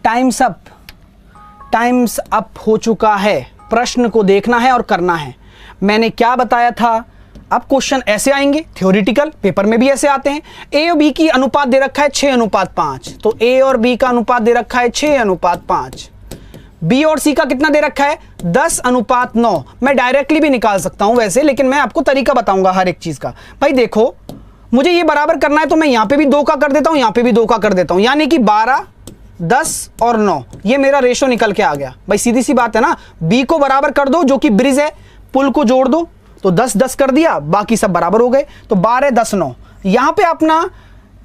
[SPEAKER 4] टाइम्स अप हो चुका है। प्रश्न को देखना है और करना है। मैंने क्या बताया था, अब क्वेश्चन ऐसे आएंगे, थ्योरेटिकल पेपर में भी ऐसे आते हैं। ए और बी की अनुपात दे रखा है 6:5, तो ए और बी का अनुपात दे रखा है 6:5। बी और सी का कितना दे रखा है 10:9। मैं डायरेक्टली भी निकाल सकता हूं वैसे, लेकिन मैं आपको तरीका बताऊंगा हर एक चीज का। भाई देखो, मुझे ये बराबर करना है तो मैं यहां पे भी 2 का कर देता हूं, यहां पे भी 2 का कर देता हूं, यानी कि 12, 10 और 9, ये मेरा रेशो निकल के आ गया। भाई सीधी सी बात है ना, बी को बराबर कर दो जो कि ब्रिज है, पुल को जोड़ दो तो 10-10 कर दिया, बाकी सब बराबर हो गए, तो 12, 10, 9। यहां पे अपना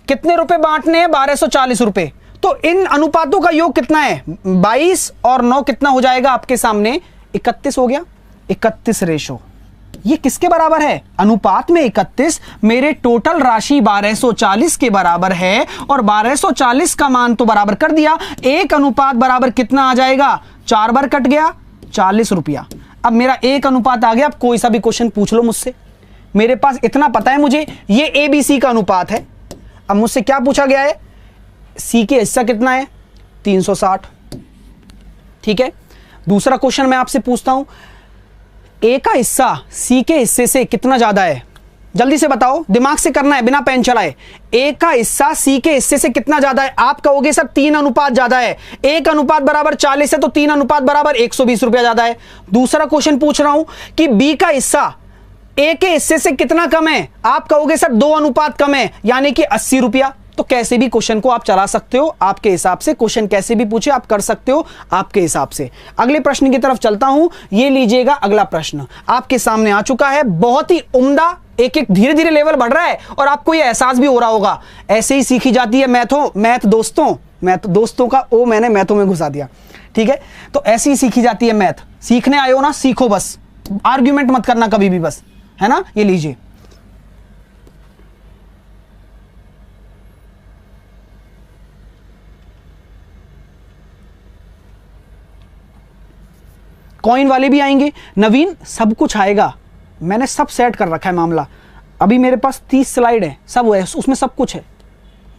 [SPEAKER 4] कितने रुपए बांटने हैं, 1240 रुपए। तो इन अनुपातों का योग कितना है, 22 और 9 कितना हो जाएगा आपके सामने, 31 हो गया। 31 रेशो, ये किसके बराबर है, अनुपात में 31। मेरे टोटल राशि 1240 के बराबर है और 1240 का मान तो बराबर कर दिया। एक अनुपात बराबर कितना आ जाएगा, 4 बार कट गया, 40 रुपया। अब मेरा एक अनुपात आ गया। अब कोई सा भी क्वेश्चन पूछ लो मुझसे, मेरे पास इतना पता है मुझे, ये ABC का अनुपात है। अब मुझसे क्या पूछा गया है, सी के हिस्सा कितना है, 360। ठीक है, दूसरा क्वेश्चन मैं आपसे पूछता हूं, ए का हिस्सा सी के हिस्से से कितना ज्यादा है, जल्दी से बताओ, दिमाग से करना है बिना पेन चलाए। ए का हिस्सा सी के हिस्से से कितना ज्यादा है, आप कहोगे सर 3 अनुपात ज्यादा है। 1 अनुपात बराबर 40 है तो 3 अनुपात बराबर 120 रुपया ज्यादा है। दूसरा क्वेश्चन पूछ रहा हूं कि बी का हिस्सा ए के हिस्से से कितना कम है, आप कहोगे सर 2 अनुपात कम है, यानी कि 80 रुपया। तो कैसे भी क्वेश्चन को आप चला सकते हो, आपके हिसाब से क्वेश्चन कैसे भी पूछे आप कर सकते हो आपके हिसाब से। अगले प्रश्न की तरफ चलता हूं, ये लीजिएगा अगला प्रश्न आपके सामने आ चुका है, बहुत ही उम्दा, एक एक धीरे धीरे लेवल बढ़ रहा है और आपको ये एहसास भी हो रहा होगा। ऐसे ही सीखी जाती है मैथ दोस्तों का ओ मैंने मैथों में घुसा दिया। ठीक है, तो ऐसे ही सीखी जाती है मैथ। सीखने आए हो ना, सीखो, बस आर्ग्यूमेंट मत करना कभी भी, बस, है ना। ये लीजिए, कॉइन वाले भी आएंगे, नवीन सब कुछ आएगा, मैंने सब सेट कर रखा है मामला। अभी मेरे पास 30 स्लाइड है, सब है उसमें, सब कुछ है।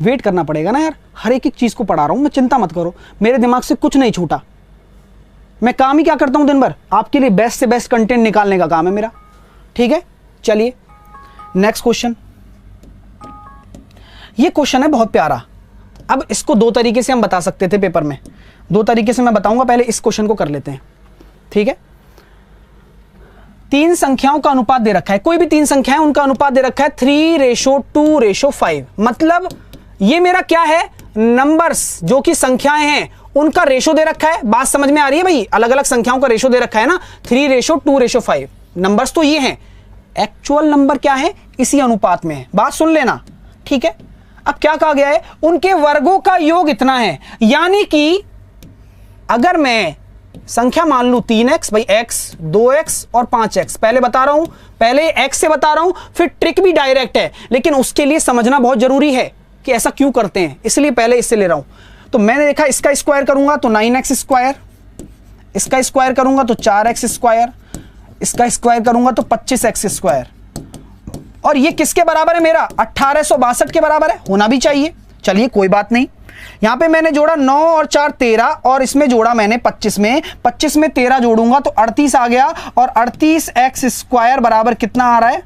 [SPEAKER 4] वेट करना पड़ेगा ना यार, हर एक चीज को पढ़ा रहा हूं मैं, चिंता मत करो, मेरे दिमाग से कुछ नहीं छूटा। मैं काम ही क्या करता हूं दिन भर, आपके लिए बेस्ट से बेस्ट कंटेंट निकालने का काम है मेरा। ठीक है, चलिए नेक्स्ट क्वेश्चन। ये क्वेश्चन है बहुत प्यारा। अब इसको 2 तरीके से हम बता सकते थे पेपर में, 2 तरीके से मैं बताऊंगा, पहले इस क्वेश्चन को कर लेते हैं। ठीक है, 3 संख्याओं का अनुपात दे रखा है, कोई भी 3 संख्याएं, उनका अनुपात दे रखा है 3:2:5। मतलब ये मेरा क्या है, नंबर्स जो कि संख्याएं हैं उनका रेशो दे रखा है। बात समझ में आ रही है भाई, अलग अलग संख्याओं का रेशो दे रखा है ना, 3:2:5। नंबर्स तो ये हैं, एक्चुअल नंबर क्या है, इसी अनुपात में है, बात सुन लेना। ठीक है, अब क्या कहा गया है, उनके वर्गों का योग इतना है, यानी कि अगर मैं संख्या मान लू 3x, भाई x, 2x और 5x, पहले बता रहा हूं, पहले x से बता रहा हूं, फिर ट्रिक भी डायरेक्ट है, लेकिन उसके लिए समझना बहुत जरूरी है कि ऐसा क्यों करते हैं, इसलिए पहले इससे ले रहा हूं। तो मैंने देखा इसका स्क्वायर करूंगा तो 9x स्क्वायर, इसका स्क्वायर करूंगा तो 4x स्क्वायर, इसका स्क्वायर करूंगा तो 25x स्क्वायर, और ये किसके बराबर है, मेरा 1862 के बराबर है, होना भी चाहिए। चलिए कोई बात नहीं, यहां पे मैंने जोड़ा 9 और 4 13, और इसमें जोड़ा मैंने 25 में, 25 में 13 जोड़ूंगा तो 38 आ गया, और 38x स्क्वायर बराबर कितना आ रहा है,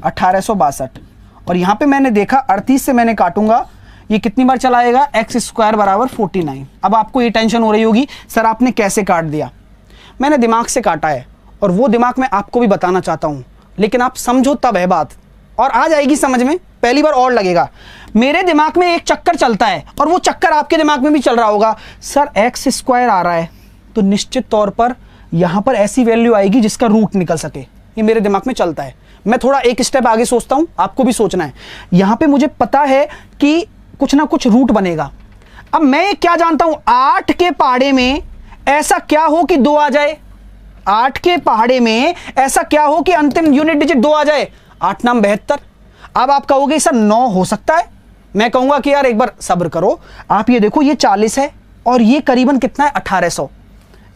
[SPEAKER 4] 1862। और यहां पे मैंने देखा 38 से मैंने काटूंगा, ये कितनी बार चलाएगा, x स्क्वायर बराबर 49। अब आपको ये टेंशन हो रही होगी सर आपने कैसे काट दिया, मैंने दिमाग से काटा है, और वो दिमाग मैं आपको भी बताना चाहता हूं, लेकिन आप समझो तब है बात, और आ जाएगी समझ में, पहली बार और लगेगा। मेरे दिमाग में एक चक्कर चलता है और वो चक्कर आपके दिमाग में भी चल रहा होगा, सर एक्स स्क्वायर आ रहा है तो निश्चित तौर पर यहां पर ऐसी वैल्यू आएगी जिसका रूट निकल सके। ये मेरे दिमाग में चलता है। मैं थोड़ा एक स्टेप आगे सोचता हूं, आपको भी सोचना है। यहां पे मुझे पता है कि कुछ ना कुछ रूट बनेगा। अब मैं क्या जानता हूं, 8 के पहाड़े में ऐसा क्या हो कि 2 आ जाए। 8 के पहाड़े में ऐसा क्या हो कि अंतिम यूनिट डिजिट 2 आ जाए। 8 नाम 72। अब आप कहोगे सर 9 हो सकता है। मैं कहूंगा कि यार एक बार सब्र करो। आप ये देखो, ये 40 है और ये करीबन कितना है, 1800।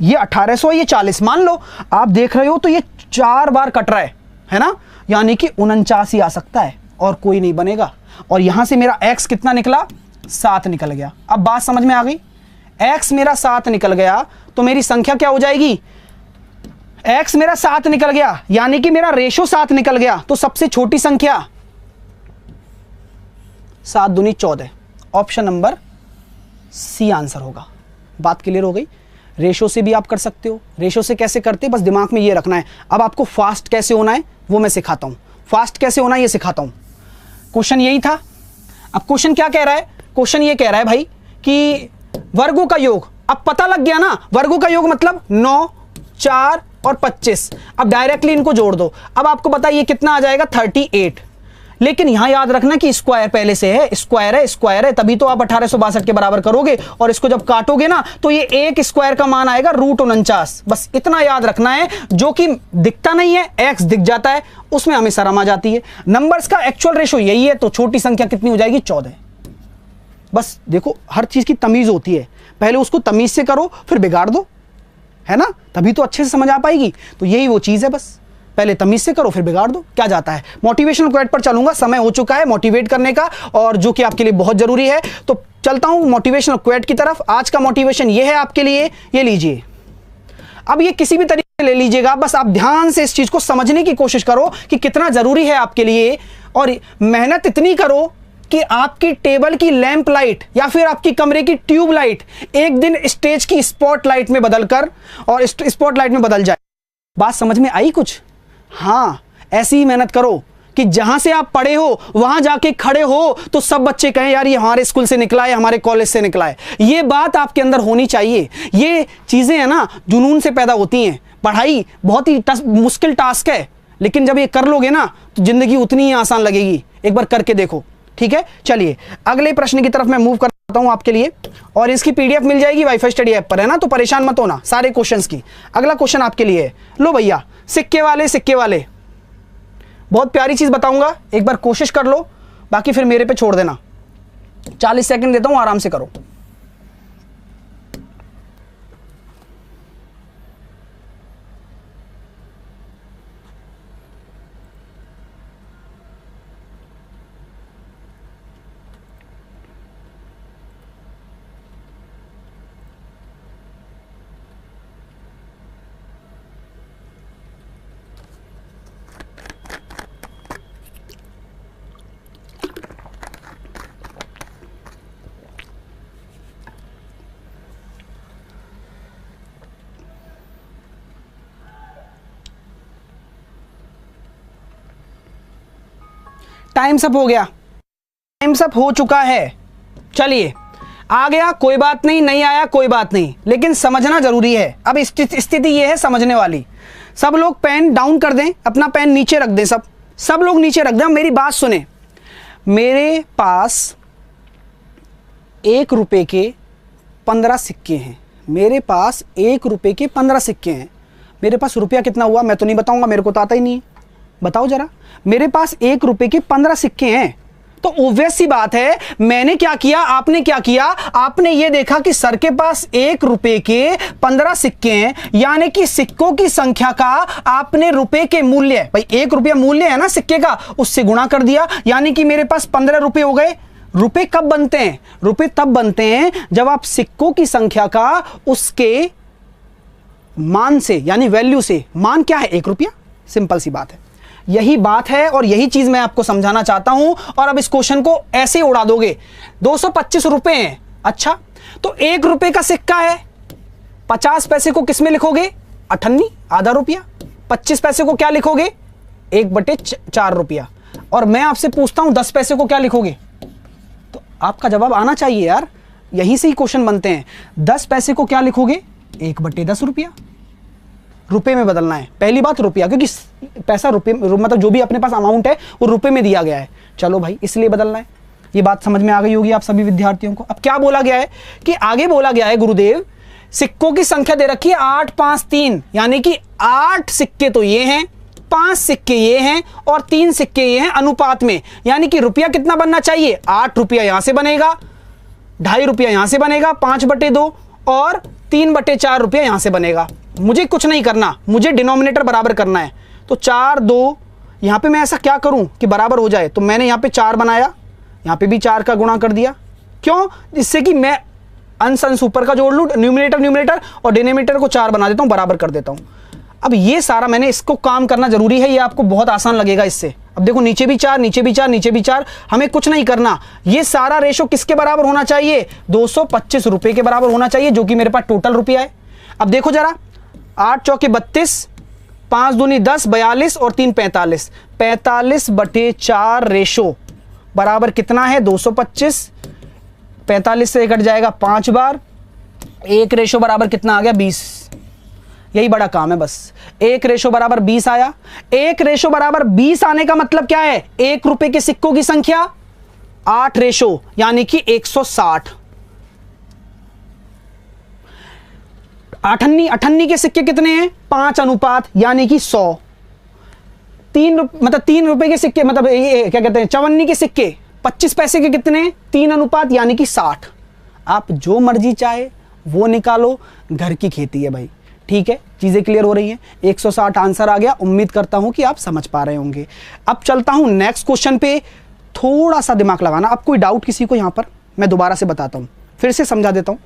[SPEAKER 4] ये 1800, ये 40 मान लो। आप देख रहे हो तो ये 4 बार कट रहा है ना, यानी कि 49 ही आ सकता है और कोई नहीं बनेगा। और यहां से मेरा x कितना निकला, 7 निकल गया। अब बात समझ में आ गई। x मेरा 7 निकल गया तो मेरी संख्या क्या हो जाएगी, x मेरा 7 निकल गया यानी कि मेरा रेशो 7 निकल गया। तो सबसे छोटी संख्या 7 दूनी 14, ऑप्शन नंबर सी आंसर होगा। बात क्लियर हो गई। रेशो से भी आप कर सकते हो। रेशो से कैसे करते हैं, बस दिमाग में ये रखना है। अब आपको फास्ट कैसे होना है वो मैं सिखाता हूं। फास्ट कैसे होना है ये सिखाता हूं। क्वेश्चन यही था। अब क्वेश्चन क्या कह रहा है, क्वेश्चन ये कह रहा है भाई कि वर्गों का योग। अब पता लग गया ना, वर्गों का योग मतलब 9, 4 और 25। अब डायरेक्टली इनको जोड़ दो। अब आपको पता है ये कितना आ जाएगा, 38। लेकिन यहां याद रखना कि स्क्वायर पहले से है, स्क्वायर है, तभी तो आप 1862 के बराबर करोगे। और इसको जब काटोगे ना तो ये एक स्क्वायर का मान आएगा √49। बस इतना याद रखना है। जो कि दिखता नहीं है, एक्स दिख जाता है, उसमें हमेशा रम आ जाती है। नंबर्स का एक्चुअल रेशो यही है, तो छोटी संख्या कितनी हो जाएगी, 14। बस देखो, हर चीज की तमीज होती है। पहले उसको तमीज से करो फिर बिगाड़ दो, है ना, तभी तो अच्छे से समझ आ पाएगी। तो यही वो चीज है, बस पहले तमीज से करो फिर बिगाड़ दो। क्या जाता है। मोटिवेशनल क्वेट पर चलूंगा, समय हो चुका है मोटिवेट करने का, और जो कि आपके लिए बहुत जरूरी है। तो चलता हूं मोटिवेशनल क्वेट की तरफ। आज का मोटिवेशन ये है आपके लिए, ये लीजिए। अब ये किसी भी तरीके से ले लीजिएगा, बस आप ध्यान से इस चीज को समझने की कोशिश करो कि कितना जरूरी है आपके लिए। और मेहनत इतनी करो कि आपकी टेबल की लैंप लाइट या फिर आपकी कमरे की ट्यूब लाइट एक दिन स्टेज की स्पॉट लाइट में बदलकर और स्पॉट लाइट में बदल जाए। बात समझ में आई कुछ? हाँ, ऐसी ही मेहनत करो कि जहां से आप पढ़े हो वहां जाके खड़े हो तो सब बच्चे कहें यार ये हमारे स्कूल से निकला है, हमारे कॉलेज से निकला है। ये बात आपके अंदर होनी चाहिए। ये चीजें है ना, जुनून से पैदा होती हैं। पढ़ाई बहुत ही मुश्किल टास्क है, लेकिन जब ये कर लोगे ना तो जिंदगी उतनी ही आसान लगेगी। एक बार करके देखो, ठीक है। चलिए अगले प्रश्न की तरफ मैं मूव करता हूं आपके लिए, और इसकी पीडीएफ मिल जाएगी वाईफाई स्टडी ऐप पर, है ना, तो परेशान मत होना सारे क्वेश्चंस की। अगला क्वेश्चन आपके लिए है, लो भैया, सिक्के वाले। बहुत प्यारी चीज बताऊंगा, एक बार कोशिश कर लो, बाकी फिर मेरे पे छोड़ देना। 40 सेकंड देता हूं, आराम से करो। टाइम्स अप हो गया, टाइम्स अप हो चुका है। चलिए, आ गया कोई बात नहीं, नहीं आया कोई बात नहीं, लेकिन समझना जरूरी है। अब स्थिति ये है समझने वाली। सब लोग पेन डाउन कर दें, अपना पेन नीचे रख दें, सब लोग नीचे रख दें। मेरी बात सुने, मेरे पास 1 रुपए के 15 सिक्के हैं। मेरे पास 1 रुपए के 15 सिक्के हैं। मेरे पास रुपया कितना हुआ मैं तो नहीं बताऊंगा, मेरे को तो आता ही नहीं है। बताओ जरा, मेरे पास 1 रुपए के 15 सिक्के हैं। तो ऑब्वियस सी बात है, मैंने क्या किया, आपने क्या किया, आपने ये देखा कि सर के पास 1 रुपए के 15 सिक्के हैं, यानी कि सिक्कों की संख्या का आपने रुपए के मूल्य, भाई 1 रुपया मूल्य है ना सिक्के का, उससे गुणा कर दिया, यानी कि मेरे पास 15 रुपए हो गए। रुपए कब बनते हैं? रुपए तब बनते हैं जब आप सिक्कों की संख्या का उसके मान से, यानी वैल्यू से, मान क्या है 1 रुपया, सिंपल सी बात है। यही बात है और यही चीज मैं आपको समझाना चाहता हूं। और अब इस क्वेश्चन को ऐसे उड़ा दोगे। 225 रुपए हैं, अच्छा, तो 1 रुपए का सिक्का है, 50 पैसे को किस में लिखोगे, 98, आधा रुपया। 25 पैसे को क्या लिखोगे, 1/4 रुपया। और मैं आपसे पूछता हूं 10 पैसे को क्या लिखोगे? तो आपका जवाब आना चाहिए यार, यहीं से ही क्वेश्चन बनते हैं। 10 पैसे को क्या लिखोगे? 1/10 रुपया। रुपए में बदलना है, पहली बात रुपया, क्योंकि पैसा रुपए मतलब जो भी अपने पास अमाउंट है वो रुपए में दिया गया है। चलो भाई, इसलिए बदलना है। ये बात समझ में आ गई होगी आप सभी विद्यार्थियों को। अब क्या बोला गया है कि आगे बोला गया है गुरुदेव, सिक्कों की संख्या दे रखी है 8, 5, 3, यानी कि 8 सिक्के तो ये हैं, 5 सिक्के ये हैं और 3 सिक्के ये हैं अनुपात में। यानी कि रुपया कितना बनना चाहिए? 8 रुपया यहां से बनेगा, 2.5 रुपया यहां से बनेगा, 5/2 और 3/4 रुपया यहां से बनेगा। मुझे कुछ नहीं करना, मुझे डिनोमिनेटर बराबर करना है। तो 4, 2, यहां पे मैं ऐसा क्या करूं कि बराबर हो जाए? तो मैंने यहां पे 4 बनाया, यहां पे भी 4 का गुणा कर दिया। क्यों? जिससे कि मैं अंश ऊपर का जोड़ लूं, न्यूमरेटर और डिनोमिनेटर को 4 बना देता हूं, बराबर कर देता हूं। अब ये सारा मैंने इसको काम करना जरूरी है, ये आपको बहुत आसान लगेगा इससे। अब देखो नीचे भी 4, नीचे भी 4, नीचे भी 4, हमें कुछ नहीं करना। ये सारा रेशो किसके बराबर होना चाहिए? 225 रुपए के बराबर होना चाहिए, जो कि मेरे पास टोटल रुपया है। अब देखो जरा, 8 चौके 32, 5 दूनी 10, 42 और 3 45, 45/4 रेशो बराबर कितना है? 225। 45 से कट जाएगा 5 बार, 1 रेशो बराबर कितना आ गया? 20। यही बड़ा काम है बस। 1 रेशो बराबर 20 आया। 1 रेशो बराबर 20 आने का मतलब क्या है? 1 रुपए के सिक्कों की संख्या 8 रेशो, यानी कि 160। अठन्नी के सिक्के कितने हैं? 5 अनुपात, यानी कि 100। 3 रुपए के सिक्के, मतलब ये क्या कहते हैं, 54 के सिक्के 25 पैसे के कितने? 3 अनुपात, यानी कि 60। आप जो मर्जी चाहे वो निकालो, घर की खेती है भाई। ठीक है, चीजें क्लियर हो रही हैं। 160 आंसर आ गया। उम्मीद करता हूं कि आप समझ पा रहे होंगे। अब चलता हूं नेक्स्ट क्वेश्चन पे। थोड़ा सा दिमाग लगाना। अब कोई डाउट किसी को यहां पर, मैं दोबारा से बताता हूं, फिर से समझा देता हूं।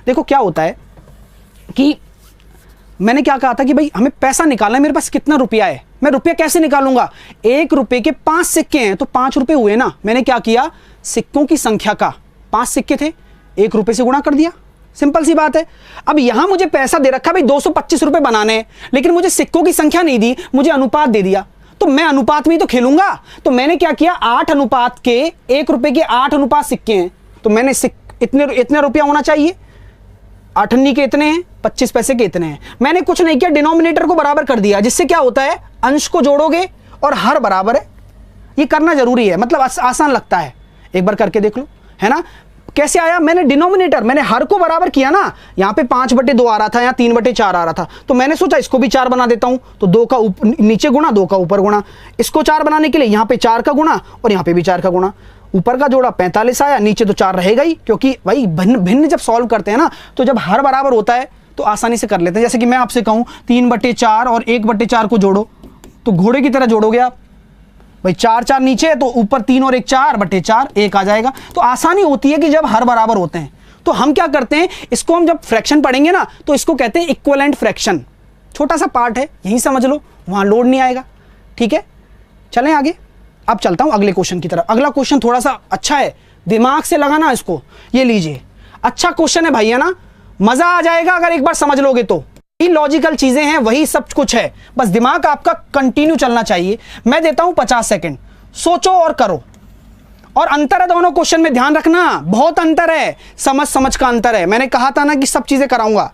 [SPEAKER 4] देखो क्या होता है कि मैंने क्या कहा था कि भाई हमें पैसा निकालना है, मेरे पास कितना रुपया है, मैं रुपया कैसे निकालूंगा? 1 रुपए के 5 सिक्के हैं तो 5 रुपए हुए ना। मैंने क्या किया? सिक्कों की संख्या का 5 सिक्के थे, 1 रुपए से गुणा कर दिया। सिंपल सी बात है। अब यहां मुझे पैसा दे रखा भाई 225 रुपए बनाने हैं, लेकिन मुझे सिक्कों की संख्या नहीं दी, मुझे अनुपात दे दिया। तो मैं अनुपात में ही तो खेलूंगा। तो मैंने क्या किया? 8 अनुपात के 1 रुपए के 8 अनुपात सिक्के हैं, तो मैंने इतने रुपया होना चाहिए। 8 के इतने हैं, 25 पैसे के इतने हैं। मैंने कुछ नहीं किया, डिनोमिनेटर को बराबर कर दिया, जिससे क्या होता है? अंश को जोड़ोगे और हर बराबर है। ये करना जरूरी है, मतलब आसान लगता है। एक बार करके देख लो, है ना? कैसे आया? मैंने डिनोमिनेटर, मैंने हर को बराबर किया ना। यहां पे 5/2 आ रहा था, यहां 3/4 आ रहा था, तो मैंने सोचा इसको भी 4 बना देता हूं। तो 2 का नीचे गुणा, 2 का ऊपर गुणा। इसको 4 बनाने के लिए यहां पे 4 का गुणा और यहां पे भी 4 का गुणा। ऊपर का जोड़ा 45 आया, नीचे तो 4 रहेगा ही, क्योंकि भाई भिन्न जब सॉल्व करते हैं ना, तो जब हर बराबर होता है तो आसानी से कर लेते हैं। जैसे कि मैं आपसे कहूं 3/4 और 1/4 को जोड़ो, तो घोड़े की तरह जोड़ोगे आप भाई। 4 4 नीचे है तो ऊपर 3 और 1 4/4, 1 आ जाएगा। तो आसानी होती है कि जब हर बराबर होते हैं। तो हम क्या करते हैं, इसको हम जब फ्रैक्शन पढ़ेंगे ना, तो इसको कहते हैं इक्विवेलेंट फ्रैक्शन। छोटा सा पार्ट है, यही समझ लो, वहां लोड नहीं आएगा। ठीक है, चलें आगे। अब चलता हूं अगले क्वेश्चन की तरफ। अगला क्वेश्चन थोड़ा सा अच्छा है, दिमाग से लगाना इसको। ये लीजिए, अच्छा क्वेश्चन है भाई, है ना? मजा आ जाएगा अगर एक बार समझ लोगे तो। लॉजिकल चीजें हैं, वही सब कुछ है, बस दिमाग आपका कंटिन्यू चलना चाहिए। मैं देता हूं 50 सेकंड, सोचो और करो। और अंतर है दोनों क्वेश्चन में, ध्यान रखना, बहुत अंतर है, समझ का अंतर है। मैंने कहा था ना कि सब चीजें कराऊंगा।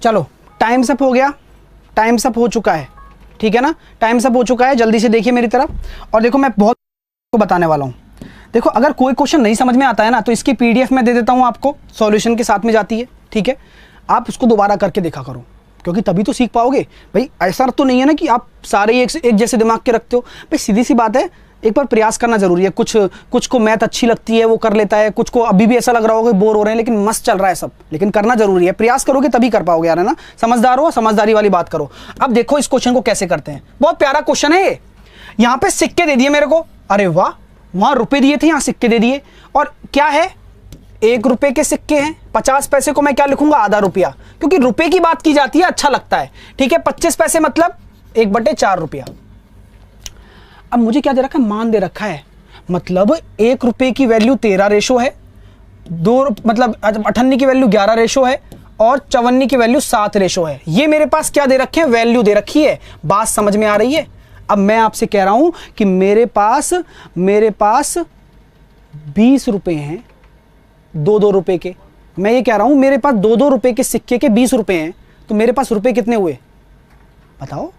[SPEAKER 4] चलो, टाइम सप हो गया, टाइम सप हो चुका है। ठीक है ना, टाइम सप हो चुका है। जल्दी से देखिए मेरी तरफ और देखो, मैं बहुत को बताने वाला हूं। देखो, अगर कोई क्वेश्चन नहीं समझ में आता है ना, तो इसकी पीडीएफ में दे देता हूं आपको, सॉल्यूशन के साथ में जाती है। ठीक है, आप उसको दोबारा करके देखा करो, क्योंकि तभी तो सीख पाओगे भाई। ऐसा तो नहीं है ना कि आप सारे एक जैसे दिमाग के रखते हो भाई। सीधी सी बात है, एक बार प्रयास करना जरूरी है। कुछ को मैथ अच्छी लगती है वो कर लेता है, कुछ को अभी भी ऐसा लग रहा होगा बोर हो रहे हैं, लेकिन मस्त चल रहा है सब, लेकिन करना जरूरी है। प्रयास करोगे तभी कर पाओगे यार, है ना। समझदार हो, समझदारी वाली बात करो। अब देखो इस क्वेश्चन को कैसे करते हैं, बहुत प्यारा क्वेश्चन है ये। यहां पे सिक्के दे दिए मेरे को, अरे वाह, वहां रुपए दिए थे, यहां सिक्के दे दिए। और क्या है, 1 रुपए के सिक्के हैं। 50 पैसे को मैं क्या लिखूंगा, आधा रुपया, क्योंकि रुपए की बात की जाती है, अच्छा लगता है। ठीक है, 25 पैसे मतलब 1/4 रुपया। अब मुझे क्या दे रखा है, मान दे रखा है, मतलब 1 रुपए की वैल्यू 13 रेशो है, 2 मतलब 58 की वैल्यू 11 रेशो है, और 54 की वैल्यू 7 रेशो है। ये मेरे पास क्या दे रखे हैं, वैल्यू दे रखी है। बात समझ में आ रही है। अब मैं आपसे कह रहा हूं कि मेरे पास 20 रुपए हैं, 2-2 रुपए के। मैं ये कह रहा हूं मेरे पास 2-2 रुपए के सिक्के के 20 रुपए हैं, तो मेरे पास रुपए कितने हुए, बताओ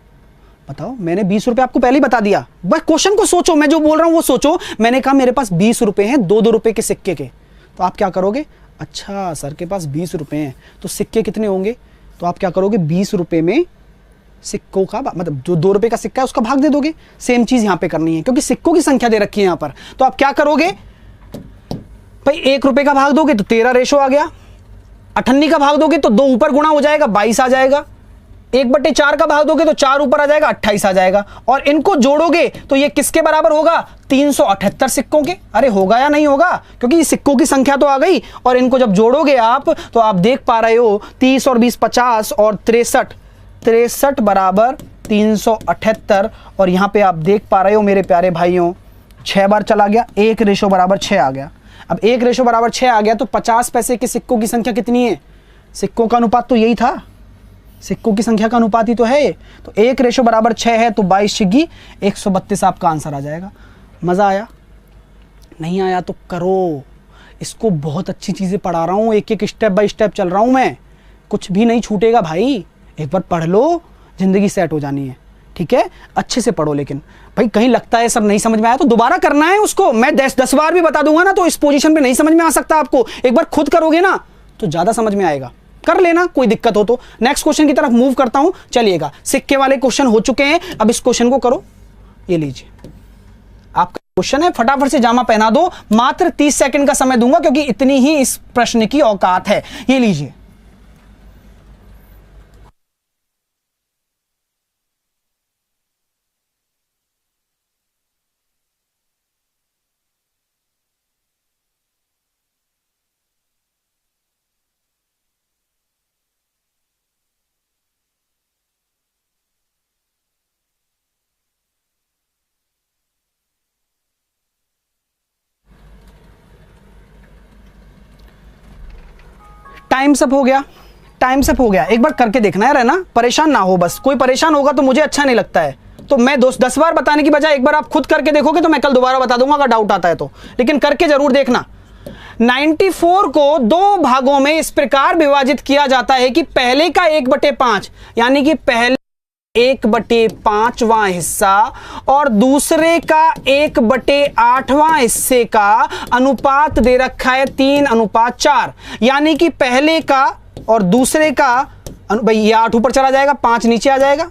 [SPEAKER 4] बताओ। मैंने 20 रुपए आपको पहले ही बता दिया, बस क्वेश्चन को सोचो, मैं जो बोल रहा हूं वो सोचो। मैंने कहा मेरे पास 20 रुपए हैं 2-2 रुपए के सिक्के के, तो आप क्या करोगे, अच्छा सर के पास 20 रुपए हैं तो सिक्के कितने होंगे, तो आप क्या करोगे, 20 रुपए में सिक्कों का मतलब जो 2 रुपए का सिक्का है उसका भाग दे दोगे। सेम चीज यहां पे करनी है, क्योंकि सिक्कों की संख्या दे रखी है यहां पर। तो आप क्या करोगे भाई, 1 रुपए का भाग दोगे तो 13 रेशो आ गया, 58 का भाग दोगे तो 2 ऊपर गुणा हो जाएगा, 22 आ जाएगा, 1/4 का भाग दोगे तो 4 ऊपर आ जाएगा, 28 आ जाएगा, और इनको जोड़ोगे तो ये किसके बराबर होगा, 378 सिक्कों के। अरे होगा या नहीं होगा, क्योंकि सिक्कों की संख्या तो आ गई, और इनको जब जोड़ोगे आप तो आप देख पा रहे हो 30 और 20 50 और 63 बराबर 378। और यहां पे आप देख पा रहे हो मेरे प्यारे भाइयों, 6 बार चला गया, 1 रेशो बराबर 6 आ गया। अब 1 रेशो बराबर 6 आ गया तो 50 पैसे के सिक्कों की संख्या कितनी है, सिक्कों का अनुपात तो यही था, सिक्कों की संख्या का अनुपात ही तो है। तो 1 रेशो बराबर 6 है, तो 22 छिग्गी 132 आपका आंसर आ जाएगा। मजा आया, नहीं आया तो करो। इसको बहुत अच्छी चीजें पढ़ा रहा हूं, एक एक स्टेप बाय स्टेप चल रहा हूं मैं, कुछ भी नहीं छूटेगा भाई। एक बार पढ़ लो, जिंदगी सेट हो जानी है। ठीक है, अच्छे से पढ़ो, लेकिन भाई कहीं लगता है सब नहीं समझ में आया तो दोबारा करना है उसको। मैं 10 बार भी बता दूंगा ना तो इस पोजीशन पे नहीं समझ में आ सकता आपको। एक बार खुद करोगे ना तो ज्यादा समझ में आएगा, कर लेना, कोई दिक्कत हो तो। नेक्स्ट क्वेश्चन की तरफ मूव करता हूं, चलिएगा। सिक्के वाले क्वेश्चन हो चुके हैं, अब इस क्वेश्चन को करो। ये लीजिए आपका क्वेश्चन है, फटाफट से जामा पहना दो। मात्र 30 सेकंड का समय दूंगा, क्योंकि इतनी ही इस प्रश्न की औकात है। ये लीजिए, टाइम सब हो गया, टाइम सब हो गया। एक बार करके देखना यार, है ना, परेशान ना हो बस। कोई परेशान होगा तो मुझे अच्छा नहीं लगता है। तो मैं 10 बार बताने की बजाय एक बार आप खुद करके देखोगे तो मैं कल दोबारा बता दूंगा अगर डाउट आता है तो, लेकिन करके जरूर देखना। 94 को 2 भागों में इस प्रकार विभाजित किया जाता है कि पहले का 1/5 यानी कि पहले 1/5वां हिस्सा और दूसरे का 1/8वां हिस्से का अनुपात दे रखा है 3:4। यानी कि पहले का और दूसरे का भाई ये 8 ऊपर चला जाएगा, 5 नीचे आ जाएगा।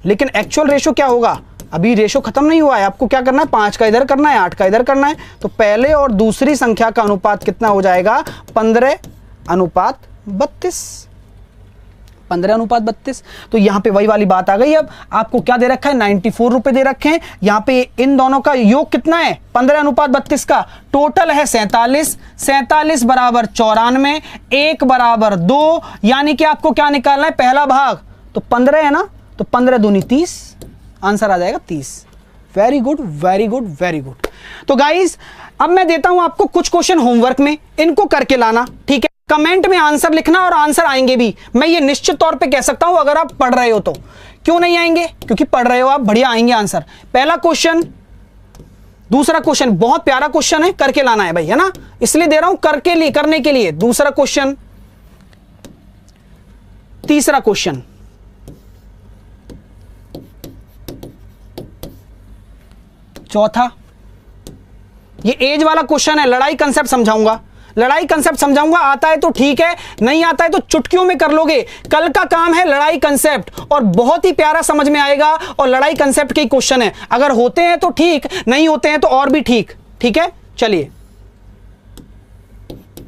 [SPEAKER 4] लेकिन एक्चुअल रेशो क्या होगा, अभी रेशो खत्म नहीं हुआ है, आपको क्या करना है, 5 का इधर करना है, 8 का इधर करना है। तो पहले और दूसरी संख्या का अनुपात कितना हो जाएगा, 15:32। 15:32। तो यहां पे वही वाली बात आ गई। अब आपको क्या दे रखा है, 94 रुपए दे रखे हैं। यहां पे इन दोनों का योग कितना है, 15:32 का टोटल है 47। 47 बराबर 94, 1 बराबर 2। यानी कि आपको क्या निकालना है, पहला भाग तो 15 है ना, तो 15 दूनी 30, आंसर आ जाएगा 30। Very good very good very good. तो गाइज अब मैं देता हूं आपको कुछ क्वेश्चन होमवर्क में, इनको करके लाना। ठीक है, कमेंट में आंसर लिखना और आंसर आएंगे भी। मैं ये निश्चित तौर पे कह सकता हूं अगर आप पढ़ रहे हो तो। क्यों नहीं आएंगे, क्योंकि पढ़ रहे हो आप, बढ़िया आएंगे आंसर। पहला क्वेश्चन, दूसरा क्वेश्चन, बहुत प्यारा क्वेश्चन है, करके लाना है भाई, है ना, इसलिए दे रहा हूं करके लिए, करने के लिए। दूसरा क्वेश्चन, तीसरा क्वेश्चन, चौथा, ये एज वाला क्वेश्चन है, लड़ाई कंसेप्ट समझाऊंगा। लड़ाई कंसेप्ट समझाऊंगा, आता है तो ठीक है, नहीं आता है तो चुटकियों में कर लोगे। कल का काम है लड़ाई कंसेप्ट, और बहुत ही प्यारा समझ में आएगा, और लड़ाई कंसेप्ट के क्वेश्चन है, अगर होते हैं तो ठीक, नहीं होते हैं तो और भी ठीक। ठीक है, चलिए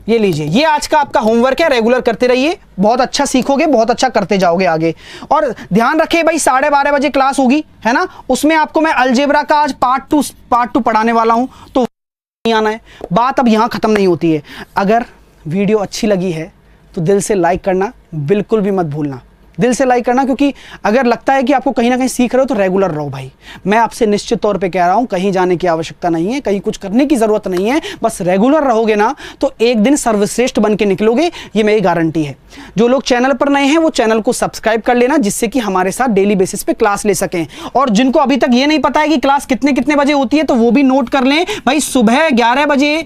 [SPEAKER 4] ये लीजिए, ये आज का आपका होमवर्क है, रेगुलर करते रहिए, बहुत अच्छा सीखोगे, बहुत अच्छा करते जाओगे आगे। और ध्यान रखिए भाई 12:30 बजे क्लास होगी, है ना, उसमें आपको मैं अलजेब्रा का आज पार्ट 2 पढ़ाने वाला हूं, तो नहीं आना है। बात अब यहां खत्म नहीं होती है। अगर वीडियो अच्छी लगी है तो दिल से लाइक करना बिल्कुल भी मत भूलना, दिल से लाइक करना, क्योंकि अगर लगता है कि आपको कहीं ना कहीं सीख रहे हो तो रेगुलर रहो भाई। मैं आपसे निश्चित तौर पे कह रहा हूं, कहीं जाने की आवश्यकता नहीं है, कहीं कुछ करने की जरूरत नहीं है, बस रेगुलर रहोगे ना तो एक दिन सर्वश्रेष्ठ बन के निकलोगे, ये मेरी गारंटी है। जो लोग चैनल पर नए हैं वो चैनल को सब्सक्राइब कर लेना, जिससे कि हमारे साथ डेली बेसिस पे क्लास ले सकें। और जिनको अभी तक ये नहीं पता है कि क्लास कितने बजे होती है तो वो भी नोट कर लें भाई। सुबह 11 बजे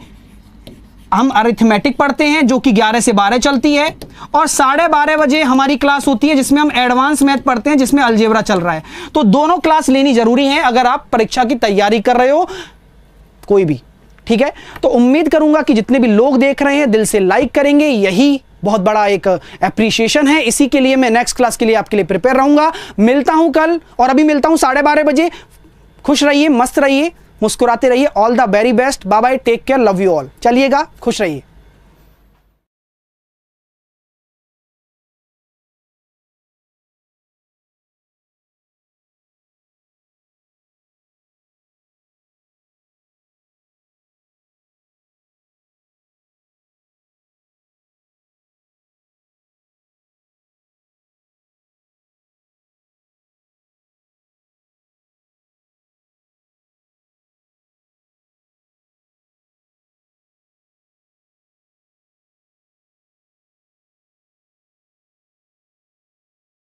[SPEAKER 4] हम अरिथमेटिक पढ़ते हैं जो कि 11 से 12 चलती है, और 12:30 बजे हमारी क्लास होती है जिसमें हम एडवांस मैथ पढ़ते हैं, जिसमें अलजेब्रा चल रहा है। तो दोनों क्लास लेनी जरूरी है अगर आप परीक्षा की तैयारी कर रहे हो कोई भी। ठीक है, तो उम्मीद करूंगा कि जितने भी लोग देख रहे हैं दिल से लाइक करेंगे, यही बहुत बड़ा एक एप्रिसिएशन है। इसी के लिए मैं नेक्स्ट क्लास के लिए आपके लिए प्रिपेयर रहूंगा। मिलता हूं कल, और अभी मिलता हूं 12:30 बजे। खुश रहिए, मस्त रहिए, मुस्कुराते रहिए। All the very best, bye bye, take care, love you all. चलिएगा, खुश रहिए।